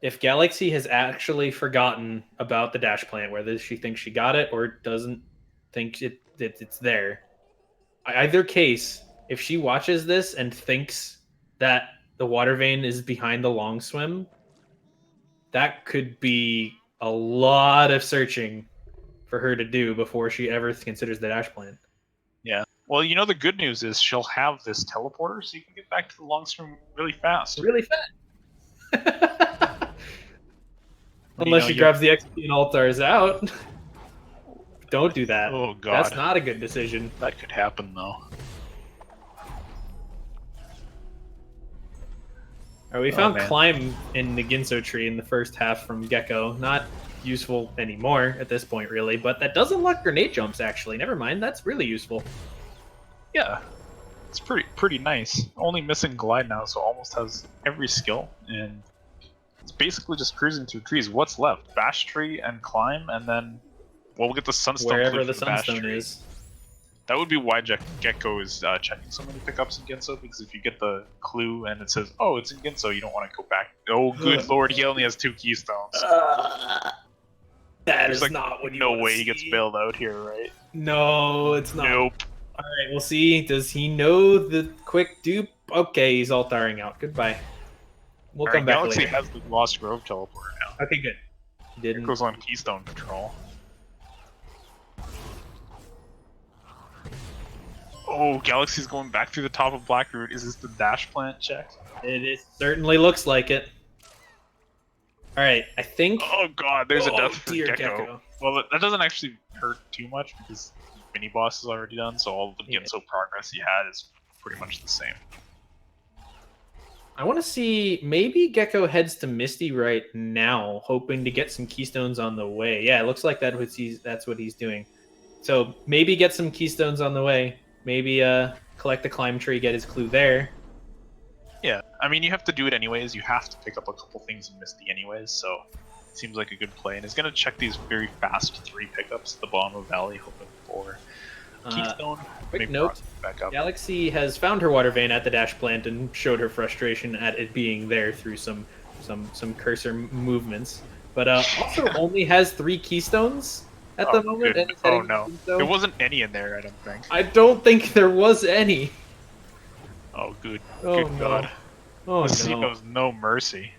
[SPEAKER 2] If Galaxy has actually forgotten about the dash plant, whether she thinks she got it or doesn't think it's there. Either case, if she watches this and thinks that the water vein is behind the long swim, that could be a lot of searching for her to do before she ever considers the dash plant.
[SPEAKER 1] Yeah. Well, you know, the good news is she'll have this teleporter, so you can get back to the long swim really fast.
[SPEAKER 2] Really fast. Unless she grabs the XP and altars out. Don't do that.
[SPEAKER 1] Oh god.
[SPEAKER 2] That's not a good decision.
[SPEAKER 1] That could happen though.
[SPEAKER 2] Alright, we found climb in the Ginso tree in the first half from Gecko. Not useful anymore at this point, really, but that does unlock grenade jumps, actually. Never mind, that's really useful.
[SPEAKER 1] Yeah. It's pretty nice. Only missing glide now, so almost has every skill, and it's basically just cruising through trees. What's left? Bash tree and climb, and then we'll get the sunstone.
[SPEAKER 2] Wherever the sunstone is.
[SPEAKER 1] That would be why Gecko is checking so many pickups in Ginso, because if you get the clue and it says, oh, it's in Ginso, you don't want to go back. Oh, good lord, he only has 2 keystones.
[SPEAKER 2] That is like not what you
[SPEAKER 1] no way he gets bailed out here, right?
[SPEAKER 2] No, it's not.
[SPEAKER 1] Nope.
[SPEAKER 2] Alright, we'll see. Does he know the quick dupe? Okay, he's altaring out. Goodbye. We'll come back
[SPEAKER 1] Galaxy
[SPEAKER 2] later.
[SPEAKER 1] has the Lost Grove teleporter now.
[SPEAKER 2] Okay, good. He didn't.
[SPEAKER 1] It goes on Keystone Patrol. Oh, Galaxy's going back through the top of Blackroot. Is this the dash plant check?
[SPEAKER 2] It certainly looks like it. Alright, I think...
[SPEAKER 1] Oh god, there's a death for
[SPEAKER 2] dear
[SPEAKER 1] Gecko. Well, that doesn't actually hurt too much because the mini-boss is already done, so all the Ginso progress he had is pretty much the same.
[SPEAKER 2] I want to see... Maybe Gecko heads to Misty right now, hoping to get some keystones on the way. Yeah, it looks like that's what he's doing. So maybe get some keystones on the way. Maybe collect the climb tree, get his clue there.
[SPEAKER 1] Yeah, I mean, you have to do it anyways. You have to pick up a couple things in Misty anyways, so it seems like a good play. And he's going to check these very fast 3 pickups at the bottom of Valley, hoping for Keystone.
[SPEAKER 2] Quick note,
[SPEAKER 1] back up.
[SPEAKER 2] Galaxy has found her water vein at the dash plant and showed her frustration at it being there through some cursor movements. But also only has 3 keystones at the moment. And
[SPEAKER 1] oh no, there wasn't any in there, I don't think.
[SPEAKER 2] I don't think there was any.
[SPEAKER 1] Oh, good.
[SPEAKER 2] Oh,
[SPEAKER 1] Good
[SPEAKER 2] no.
[SPEAKER 1] God.
[SPEAKER 2] Oh,
[SPEAKER 1] The sea
[SPEAKER 2] no.
[SPEAKER 1] knows no mercy.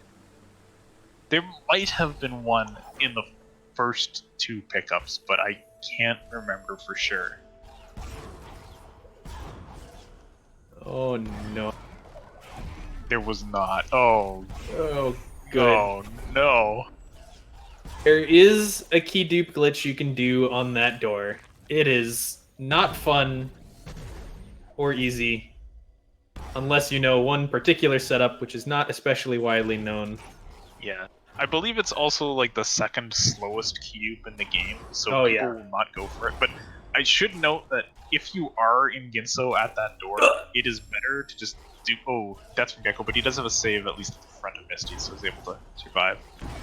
[SPEAKER 1] There might have been one in the first 2 pickups, but I can't remember for sure.
[SPEAKER 2] Oh, no.
[SPEAKER 1] There was not. Oh.
[SPEAKER 2] Oh, good.
[SPEAKER 1] Oh, no.
[SPEAKER 2] There is a key dupe glitch you can do on that door. It is not fun or easy unless you know one particular setup, which is not especially widely known.
[SPEAKER 1] Yeah. I believe it's also like the second slowest cube in the game, so
[SPEAKER 2] Oh,
[SPEAKER 1] people
[SPEAKER 2] yeah.
[SPEAKER 1] will not go for it. But I should note that if you are in Ginso at that door, it is better to just do. Oh, that's from Gecko, but he does have a save at least at the front of Misty, so he's able to survive.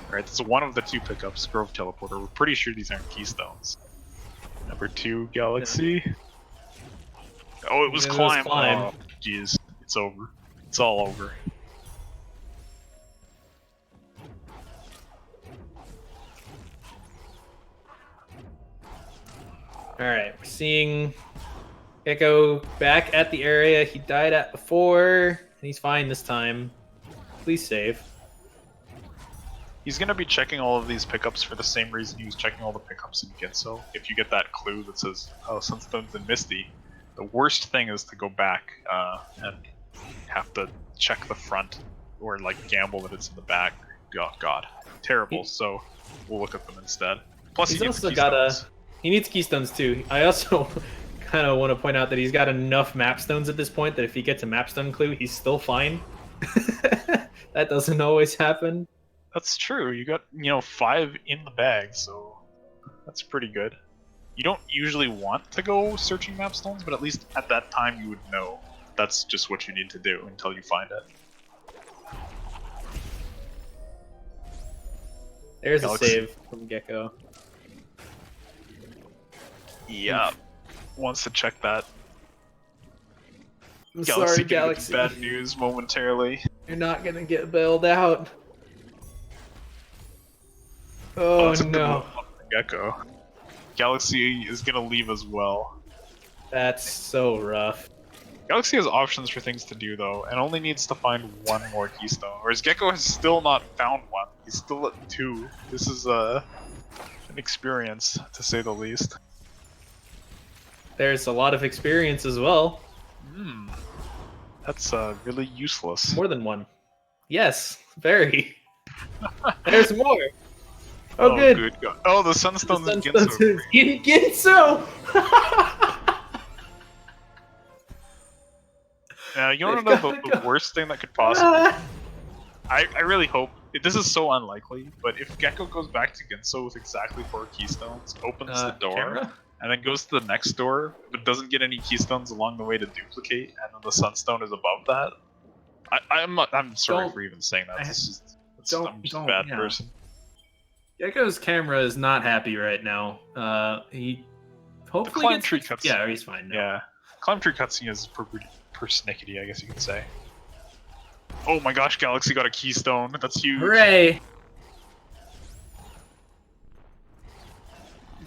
[SPEAKER 1] Alright, that's one of the 2 pickups, Grove Teleporter. We're pretty sure these aren't keystones. Number 2, Galaxy. Oh, it was Climb. Oh, jeez. It's over. It's all over.
[SPEAKER 2] Alright, we're seeing Gecko back at the area he died at before, and he's fine this time. Please save.
[SPEAKER 1] He's going to be checking all of these pickups for the same reason he was checking all the pickups in Ginso. If you get that clue that says, oh, Sunstone's in Misty, the worst thing is to go back and have to check the front or like gamble that it's in the back. Oh god, terrible. So we'll look at them instead. Plus
[SPEAKER 2] He's
[SPEAKER 1] he needs
[SPEAKER 2] also
[SPEAKER 1] keystones.
[SPEAKER 2] got he needs keystones too. I also kind of want to point out that he's got enough mapstones at this point that if he gets a mapstone clue, he's still fine. That doesn't always happen.
[SPEAKER 1] That's true. You got 5 in the bag, so that's pretty good. You don't usually want to go searching mapstones, but at least at that time you would know that's just what you need to do until you find it.
[SPEAKER 2] There's
[SPEAKER 1] Galaxy.
[SPEAKER 2] a save from Gecko.
[SPEAKER 1] Yeah, wants to check that.
[SPEAKER 2] I'm
[SPEAKER 1] Galaxy
[SPEAKER 2] sorry,
[SPEAKER 1] can get
[SPEAKER 2] Galaxy.
[SPEAKER 1] bad news momentarily.
[SPEAKER 2] You're not gonna get bailed out. Oh
[SPEAKER 1] that's a good
[SPEAKER 2] no.
[SPEAKER 1] one from Gecko. Galaxy is gonna leave as well.
[SPEAKER 2] That's so rough.
[SPEAKER 1] Galaxy has options for things to do though, and only needs to find one more keystone. Whereas Gecko has still not found one. He's still at 2. This is an experience, to say the least.
[SPEAKER 2] There's a lot of experience as well.
[SPEAKER 1] That's really useless.
[SPEAKER 2] More than one. Yes, very. There's more. Oh, good.
[SPEAKER 1] God. Oh, the Sunstone's in
[SPEAKER 2] Sunstone's
[SPEAKER 1] Ginso.
[SPEAKER 2] in Ginso!
[SPEAKER 1] Now, you want to know the worst thing that could possibly... I really hope... This is so unlikely, but if Gecko goes back to Ginso with exactly 4 keystones, opens the door,
[SPEAKER 2] camera?
[SPEAKER 1] and then goes to the next door, but doesn't get any keystones along the way to duplicate, and then the Sunstone is above that, I'm sorry for even saying that. I'm just a bad person.
[SPEAKER 2] Gecko's camera is not happy right now. He hopefully
[SPEAKER 1] Climb tree cutscene.
[SPEAKER 2] Yeah, he's fine now.
[SPEAKER 1] Yeah, Climb tree cutscene is persnickety, I guess you could say. Oh my gosh, Galaxy got a keystone. That's huge.
[SPEAKER 2] Hooray!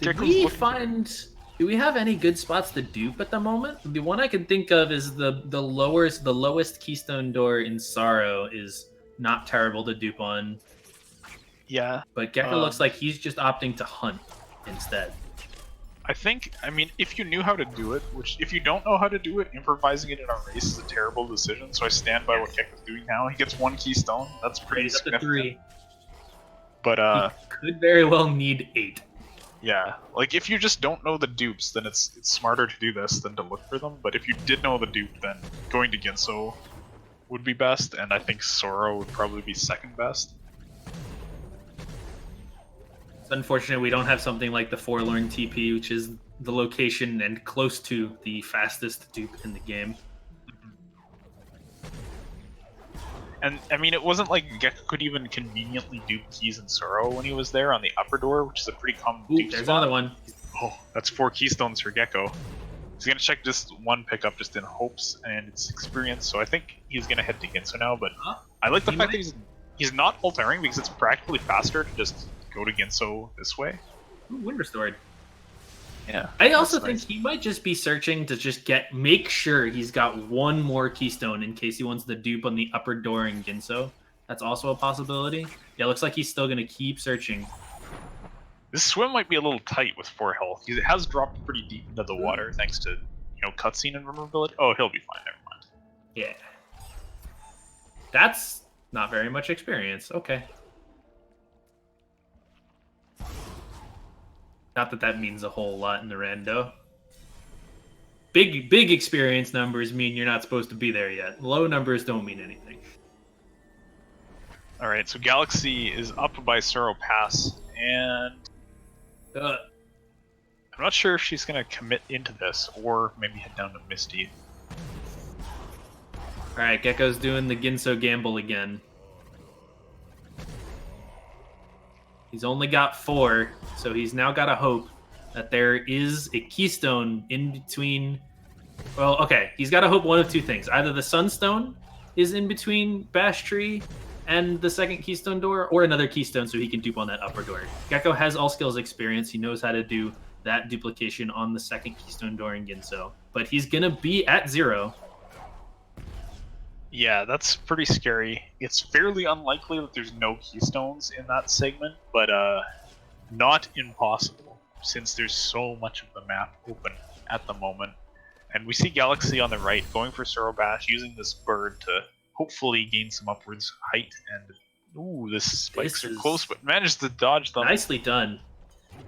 [SPEAKER 1] Gecko's
[SPEAKER 2] Did we
[SPEAKER 1] looking-
[SPEAKER 2] find? Do we have any good spots to dupe at the moment? The one I can think of is the lowest keystone door in Sorrow is not terrible to dupe on.
[SPEAKER 1] Yeah.
[SPEAKER 2] But Gecko looks like he's just opting to hunt instead.
[SPEAKER 1] I mean, if you knew how to do it, which if you don't know how to do it, improvising it in a race is a terrible decision, so I stand by what Gecko's doing now. He gets 1 keystone, that's pretty
[SPEAKER 2] He's up to
[SPEAKER 1] significant.
[SPEAKER 2] 3.
[SPEAKER 1] But,
[SPEAKER 2] He could very well need 8.
[SPEAKER 1] yeah, like if you just don't know the dupes, then it's smarter to do this than to look for them, but if you did know the dupe, then going to Ginso would be best, and I think Sorrow would probably be second best.
[SPEAKER 2] It's unfortunate we don't have something like the Forlorn TP, which is the location and close to the fastest dupe in the game.
[SPEAKER 1] And, I mean, it wasn't like Gecko could even conveniently dupe keys in Sorrow when he was there on the upper door, which is a pretty common dupe
[SPEAKER 2] There's
[SPEAKER 1] spot.
[SPEAKER 2] another one.
[SPEAKER 1] Oh, that's 4 keystones for Gecko. He's gonna check just 1 pickup just in hopes and it's experience, so I think he's gonna head to Ginso now, but I like the fact that he's not altering because it's practically faster to just go to Ginso this way.
[SPEAKER 2] Ooh, wind restored.
[SPEAKER 1] Yeah.
[SPEAKER 2] I also think he might just be searching to make sure he's got one more keystone in case he wants the dupe on the upper door in Ginso. That's also a possibility. Yeah, looks like he's still going to keep searching.
[SPEAKER 1] This swim might be a little tight with 4 health. He has dropped pretty deep into the water thanks to, cutscene and vulnerability. Oh, he'll be fine. Never mind.
[SPEAKER 2] Yeah. That's not very much experience. Okay. Not that that means a whole lot in the rando. Big experience numbers mean you're not supposed to be there yet. Low numbers don't mean anything.
[SPEAKER 1] All right, so Galaxy is up by Sorrow Pass, and I'm not sure if she's going to commit into this or maybe head down to Misty.
[SPEAKER 2] All right, Gecko's doing the Ginso gamble again. He's only got 4, so he's now got a hope that there is a keystone in between. Well, okay, he's got to hope one of 2 things. Either the Sunstone is in between Bash Tree and the second keystone door, or another keystone so he can dupe on that upper door. Gecko has all skills experience. He knows how to do that duplication on the second keystone door in Ginso. But he's going to be at 0.
[SPEAKER 1] Yeah, that's pretty scary. It's fairly unlikely that there's no keystones in that segment, but not impossible, since there's so much of the map open at the moment. And we see Galaxy on the right going for Sorrow Bash, using this bird to hopefully gain some upwards height. And ooh, the spikes are close, but managed to dodge them.
[SPEAKER 2] Nicely done.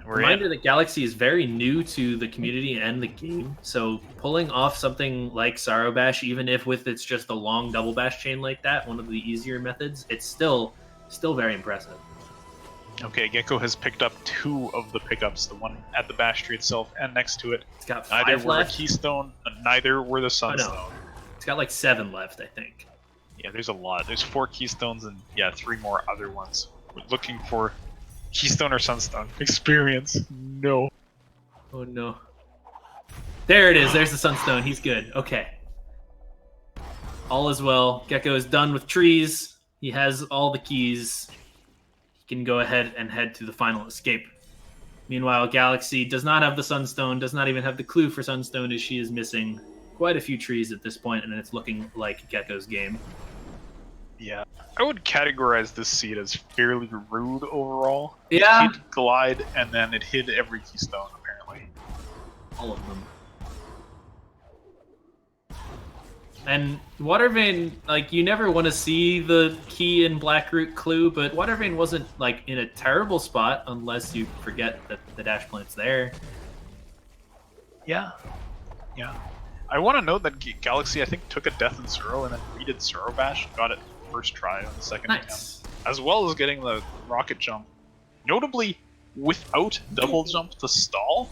[SPEAKER 2] Reminder that Galaxy is very new to the community and the game, so pulling off something like Sorrow Bash, even if it's just a long double bash chain like that, one of the easier methods, it's still very impressive.
[SPEAKER 1] Okay, Gecko has picked up 2 of the pickups, the one at the bash tree itself and next to it.
[SPEAKER 2] It's got 5
[SPEAKER 1] neither were
[SPEAKER 2] left.
[SPEAKER 1] A keystone, neither were the sunstone.
[SPEAKER 2] Oh, no. It's got like 7 left, I think.
[SPEAKER 1] Yeah, there's a lot. There's 4 keystones and 3 more other ones. We're looking for keystone or sunstone. Experience. No.
[SPEAKER 2] Oh no. There it is. There's the sunstone. He's good. Okay. All is well. Gecko is done with trees. He has all the keys. He can go ahead and head to the final escape. Meanwhile, Galaxy does not have the sunstone, does not even have the clue for sunstone, as she is missing quite a few trees at this point, and it's looking like Gecko's game.
[SPEAKER 1] Yeah, I would categorize this seed as fairly rude overall.
[SPEAKER 2] Yeah.
[SPEAKER 1] It hid Glide, and then it hid every keystone, apparently.
[SPEAKER 2] All of them. And Watervein, like, you never want to see the key in Blackroot clue, but Watervein wasn't, like, in a terrible spot unless you forget that the dash plant's there.
[SPEAKER 1] Yeah. I want to note that Galaxy, I think, took a death in Sorrow and then redid Sorrow Bash, got it first try on the second attempt, as well as getting the rocket jump, notably without double jump to stall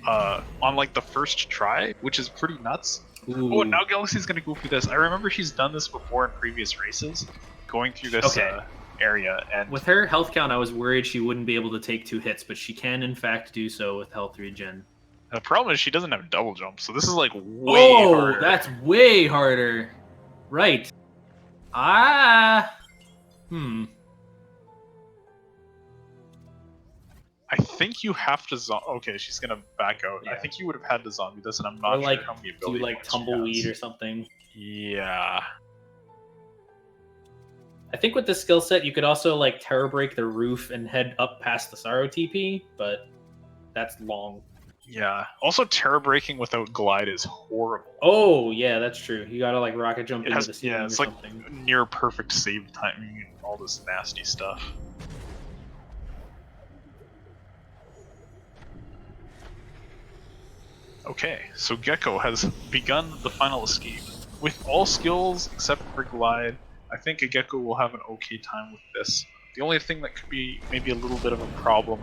[SPEAKER 1] on like the first try, which is pretty nuts. Ooh. Oh, now Galaxy's gonna go through this. I remember she's done this before in previous races, going through this area. And
[SPEAKER 2] with her health count, I was worried she wouldn't be able to take 2 hits, but she can in fact do so with health regen.
[SPEAKER 1] The problem is she doesn't have double jump, so this is like way harder.
[SPEAKER 2] Oh, that's way harder. Right. I
[SPEAKER 1] think you have to okay, she's gonna back out. Yeah. I think you would have had to zombie this, and I'm not sure how many ability
[SPEAKER 2] do like tumbleweed or something.
[SPEAKER 1] Yeah.
[SPEAKER 2] I think with this skill set, you could also like terror break the roof and head up past the Sorrow TP, but that's long.
[SPEAKER 1] Yeah. Also, terror breaking without glide is horrible.
[SPEAKER 2] Oh yeah, that's true. You gotta like rocket jump into the ceiling
[SPEAKER 1] it's
[SPEAKER 2] or
[SPEAKER 1] like
[SPEAKER 2] something.
[SPEAKER 1] Near perfect save timing and all this nasty stuff. Okay, so Gecko has begun the final escape. With all skills except for glide, I think a Gecko will have an okay time with this. The only thing that could be maybe a little bit of a problem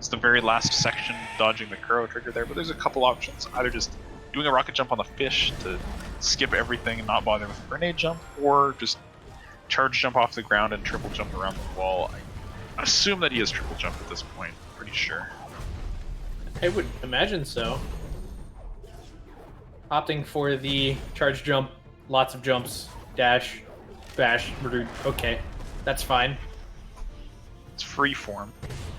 [SPEAKER 1] is the very last section, dodging the Kuro trigger there, but there's a couple options. Either just doing a rocket jump on the fish to skip everything and not bother with a grenade jump, or just charge jump off the ground and triple jump around the wall. I assume that he has triple jump at this point, pretty sure.
[SPEAKER 2] I would imagine so. Opting for the charge jump, lots of jumps, dash, bash, murder. Okay, that's fine.
[SPEAKER 1] It's free form.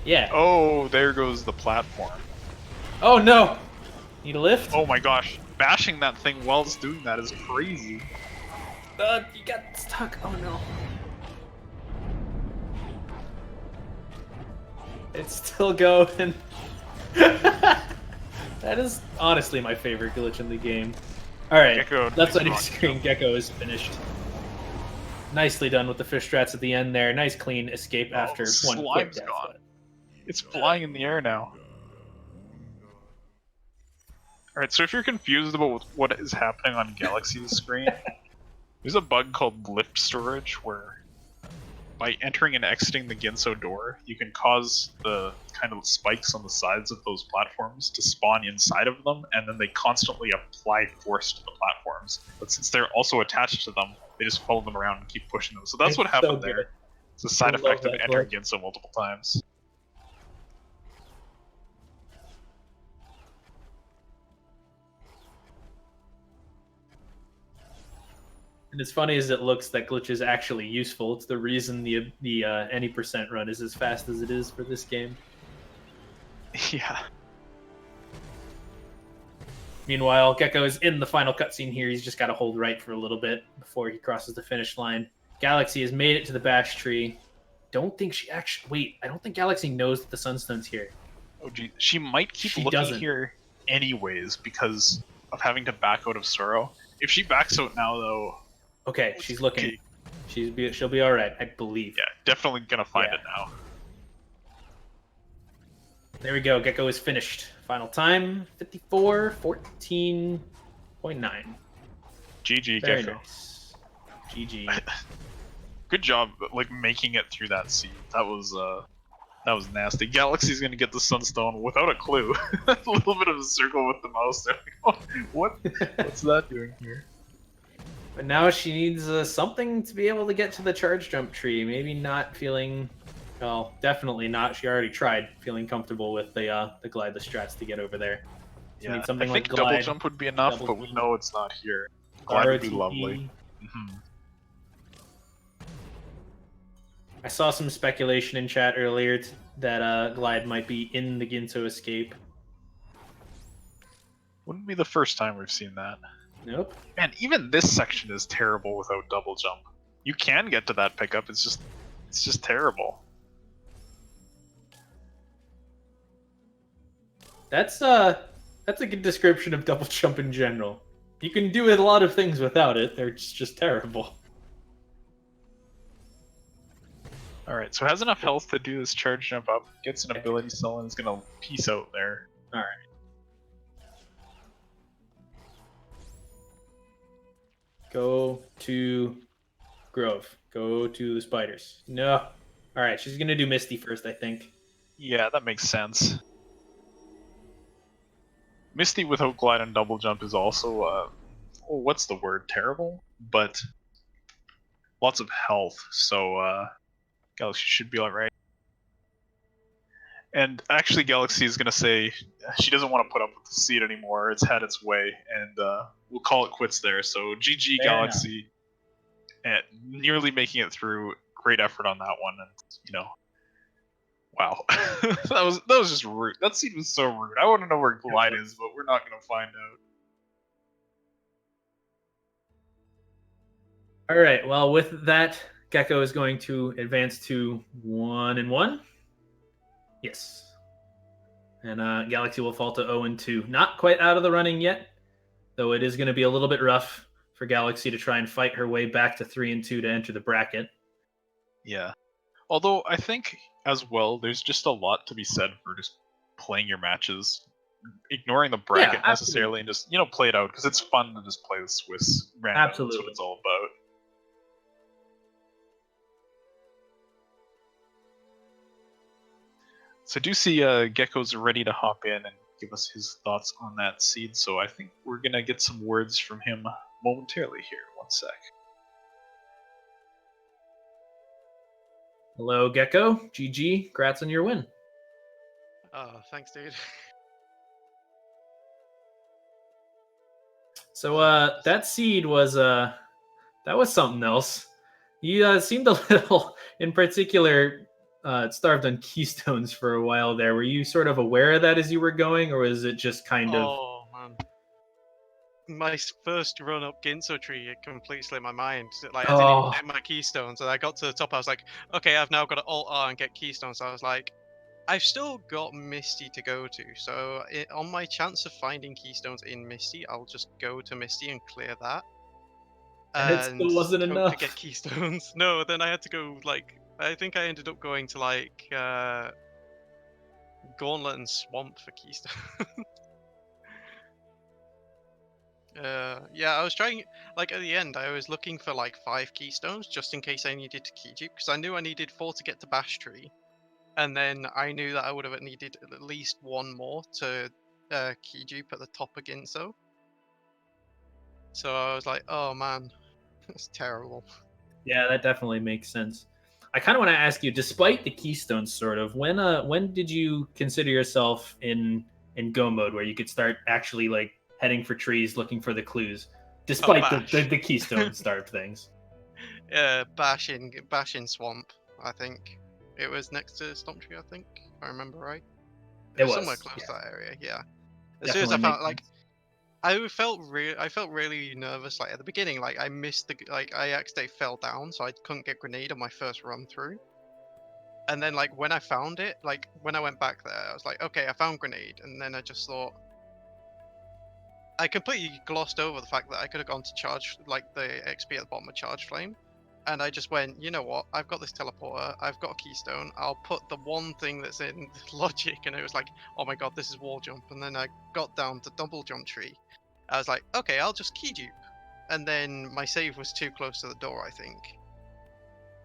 [SPEAKER 2] Yeah.
[SPEAKER 1] Oh, there goes the platform.
[SPEAKER 2] Oh no! Need a lift?
[SPEAKER 1] Oh my gosh, bashing that thing while it's doing that is crazy.
[SPEAKER 2] You got stuck. Oh no. It's still going. That is honestly my favorite glitch in the game. Alright,
[SPEAKER 1] Gecko,
[SPEAKER 2] left side of
[SPEAKER 1] nice
[SPEAKER 2] the screen, Gecko is finished. Nicely done with the fish strats at the end there. Nice clean escape after one quick
[SPEAKER 1] slime's
[SPEAKER 2] death.
[SPEAKER 1] gone. It's flying in the air now. Alright, so if you're confused about what is happening on Galaxy's screen, there's a bug called lift storage where by entering and exiting the Ginso door, you can cause the kind of spikes on the sides of those platforms to spawn inside of them, and then they constantly apply force to the platforms. But since they're also attached to them, they just follow them around and keep pushing them. So that's what happened there. It's a side effect of entering Ginso multiple times.
[SPEAKER 2] And as funny as it looks, that glitch is actually useful. It's the reason the any percent run is as fast as it is for this game.
[SPEAKER 1] Yeah.
[SPEAKER 2] Meanwhile, Gecko is in the final cutscene here. He's just got to hold right for a little bit before he crosses the finish line. Galaxy has made it to the bash tree. Don't think she actually... Wait, I don't think Galaxy knows that the Sunstone's here.
[SPEAKER 1] Oh, gee. She might keep looking here anyways because of having to back out of Sorrow. If she backs out now, though...
[SPEAKER 2] Okay, she's looking. She'll be all right, I believe.
[SPEAKER 1] Yeah, definitely gonna find it now.
[SPEAKER 2] There we go. Gecko is finished. Final time 54:14.9.
[SPEAKER 1] GG,
[SPEAKER 2] Very
[SPEAKER 1] Gecko.
[SPEAKER 2] nice. GG.
[SPEAKER 1] Good job, like making it through that scene. That was nasty. Galaxy's gonna get the Sunstone without a clue. A little bit of a circle with the mouse. There. What's that doing here?
[SPEAKER 2] But now she needs something to be able to get to the charge jump tree. Maybe not feeling, well, definitely not. She already tried feeling comfortable with the glide the strats to get over there. She needs something
[SPEAKER 1] I think
[SPEAKER 2] like glide,
[SPEAKER 1] double jump would be enough, but we know it's not here. Glide would be lovely. Mm-hmm.
[SPEAKER 2] I saw some speculation in chat earlier that glide might be in the Ginso escape.
[SPEAKER 1] Wouldn't be the first time we've seen that.
[SPEAKER 2] Nope.
[SPEAKER 1] Man, even this section is terrible without double jump. You can get to that pickup, it's just terrible.
[SPEAKER 2] That's a good description of double jump in general. You can do a lot of things without it, they're just terrible.
[SPEAKER 1] Alright, so has enough health to do this charge jump up, gets an ability cell, and is gonna peace out there.
[SPEAKER 2] Alright. Go to Grove. Go to the spiders. No. Alright, she's gonna do Misty first, I think.
[SPEAKER 1] Yeah, that makes sense. Misty without glide and double jump is also, what's the word? Terrible? But lots of health, so Galaxy should be alright. And actually Galaxy is going to say she doesn't want to put up with the seed anymore, it's had its way, and we'll call it quits there. So GG Galaxy, at nearly making it through, great effort on that one, and you know, wow. that was just rude. That seed was so rude. I want to know where glide is, but we're not going to find out.
[SPEAKER 2] Alright, well with that, Gecko is going to advance to 1-1. Yes. And Galaxy will fall to 0-2. Not quite out of the running yet, though it is going to be a little bit rough for Galaxy to try and fight her way back to 3-2 to enter the bracket.
[SPEAKER 1] Yeah. Although I think as well, there's just a lot to be said for just playing your matches, ignoring the bracket necessarily, and just, you know, play it out, because it's fun to just play the Swiss random.
[SPEAKER 2] Absolutely.
[SPEAKER 1] That's what it's all about. So I do see Gecko's ready to hop in and give us his thoughts on that seed, so I think we're going to get some words from him momentarily here. One sec.
[SPEAKER 2] Hello, Gecko. GG. Congrats on your win.
[SPEAKER 3] Thanks, dude.
[SPEAKER 2] So that seed was that was something else. You seemed a little, in particular, starved on keystones for a while there. Were you sort of aware of that as you were going, or was it just kind of?
[SPEAKER 3] Oh man, my first run up Ginso tree, it completely slipped my mind. Like I didn't even get my keystones, and I got to the top. I was like, okay, I've now got to Alt R and get keystones. So I was like, I've still got Misty to go to. So on my chance of finding keystones in Misty, I'll just go to Misty and clear that.
[SPEAKER 2] And it still wasn't
[SPEAKER 3] hope
[SPEAKER 2] enough
[SPEAKER 3] to get keystones. No, then I had to go like I think I ended up going to like Gauntlet and Swamp for keystones. Yeah, I was trying, like at the end, I was looking for like 5 keystones just in case I needed to key dupe, because I knew I needed 4 to get to Bash Tree, and then I knew that I would have needed at least 1 more to key dupe at the top of Ginso. So I was like, oh man, that's terrible.
[SPEAKER 2] Yeah, that definitely makes sense. I kind of want to ask you, despite the keystones, sort of, when did you consider yourself in go mode where you could start actually like heading for trees, looking for the clues, despite the keystone starved things?
[SPEAKER 3] Bash in Swamp, I think. It was next to Stomp Tree, I think, if I remember right. It was somewhere close to that area, yeah. As soon as I found, like, I felt really nervous. Like at the beginning, like I missed I accidentally fell down, so I couldn't get grenade on my first run through. And then like when I found it, like when I went back there, I was like, okay, I found grenade, and then I just thought, I completely glossed over the fact that I could have gone to charge like the XP at the bottom of charge flame. And I just went, you know what? I've got this teleporter. I've got a keystone. I'll put the one thing that's in logic. And it was like, oh my god, this is wall jump. And then I got down to double jump tree. I was like, okay, I'll just key dupe. And then my save was too close to the door, I think.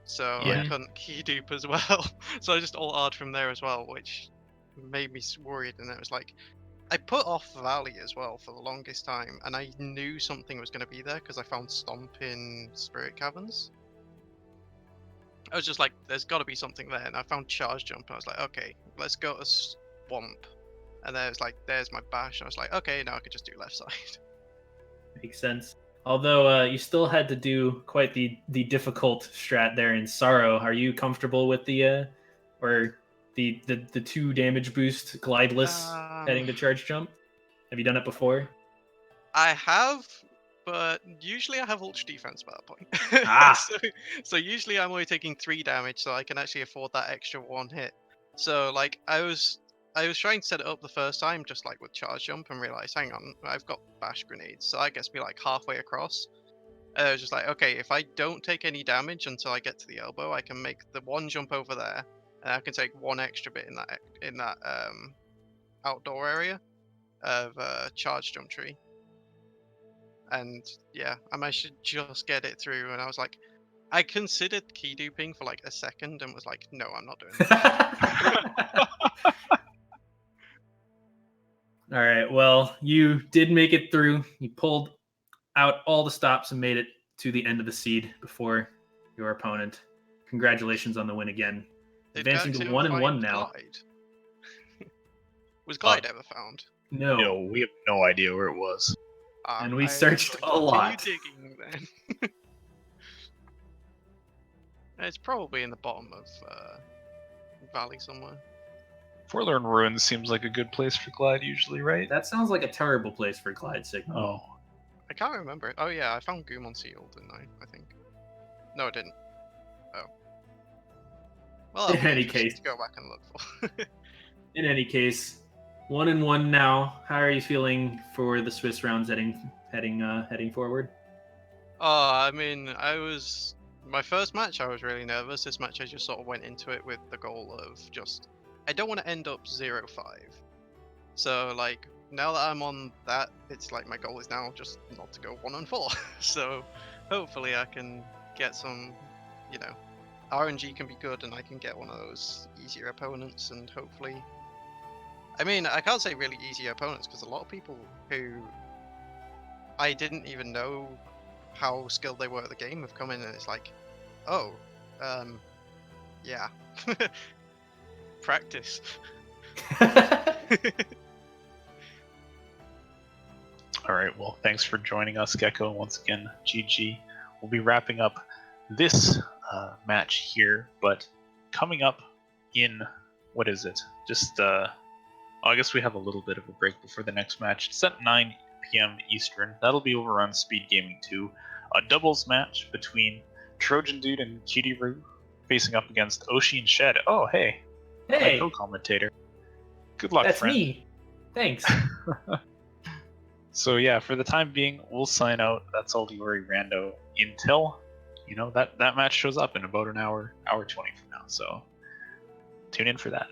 [SPEAKER 3] So I couldn't key dupe as well. So I just alt-R'd from there as well, which made me worried. And it was like, I put off Valley as well for the longest time. And I knew something was going to be there because I found Stomp in Spirit Caverns. I was just like, there's got to be something there. And I found Charge Jump. And I was like, okay, let's go to Swamp. And then it's like, there's my Bash. And I was like, okay, now I could just do left side.
[SPEAKER 2] Makes sense. Although you still had to do quite the difficult strat there in Sorrow. Are you comfortable with the 2 damage boost glideless heading to charge jump? Have you done it before?
[SPEAKER 3] I have, but usually I have ultra defense by that point. So usually I'm only taking 3 damage, so I can actually afford that extra 1 hit. So like I was trying to set it up the first time, just like with charge jump, and realized, hang on, I've got bash grenades, so that gets me like halfway across. I was just like, okay, if I don't take any damage until I get to the elbow, I can make the 1 jump over there, and I can take 1 extra bit in that outdoor area of charge jump tree. And yeah, I managed to just get it through, and I was like, I considered key duping for like a second and was like, no, I'm not doing that.
[SPEAKER 2] All right, well, you did make it through. You pulled out all the stops and made it to the end of the seed before your opponent. Congratulations on the win again. Advancing to 1-1 now.
[SPEAKER 3] Was Glide ever found?
[SPEAKER 1] No, we have no idea where it was.
[SPEAKER 2] And we searched a lot.
[SPEAKER 3] Digging, then. It's probably in the bottom of Valley somewhere.
[SPEAKER 1] Forlorn Ruins seems like a good place for Glide usually, right?
[SPEAKER 2] That sounds like a terrible place for Glide Signal.
[SPEAKER 1] Oh.
[SPEAKER 3] I can't remember. Oh yeah, I found Goom on Seal, didn't I think. No, I didn't. Oh. Well,
[SPEAKER 2] in any case,
[SPEAKER 3] to go back and look for.
[SPEAKER 2] In any case, 1-1 now. How are you feeling for the Swiss rounds heading forward?
[SPEAKER 3] I mean, my first match, I was really nervous. This match, I just sort of went into it with the goal of just, I don't want to end up 0-5. So like, now that I'm on that, it's like my goal is now just not to go 1-4. So hopefully I can get some, RNG can be good and I can get one of those easier opponents, and hopefully, I mean, I can't say really easier opponents because a lot of people who I didn't even know how skilled they were at the game have come in and it's like, oh, yeah, practice.
[SPEAKER 1] All right, well, thanks for joining us, Gecko. Once again, GG. We'll be wrapping up this match here, but coming up in, what is it? Just, I guess we have a little bit of a break before the next match. It's at 9 p.m. Eastern. That'll be over on Speed Gaming 2. A doubles match between Trojan Dude and Kiriru facing up against Oshi and Shed. Oh, hey.
[SPEAKER 2] Hey.
[SPEAKER 1] My co-commentator. Good luck,
[SPEAKER 2] That's
[SPEAKER 1] friend.
[SPEAKER 2] me. Thanks.
[SPEAKER 1] So yeah, for the time being, we'll sign out. That's all the Ori Rando until, that match shows up in about an hour 20 from now. So tune in for that.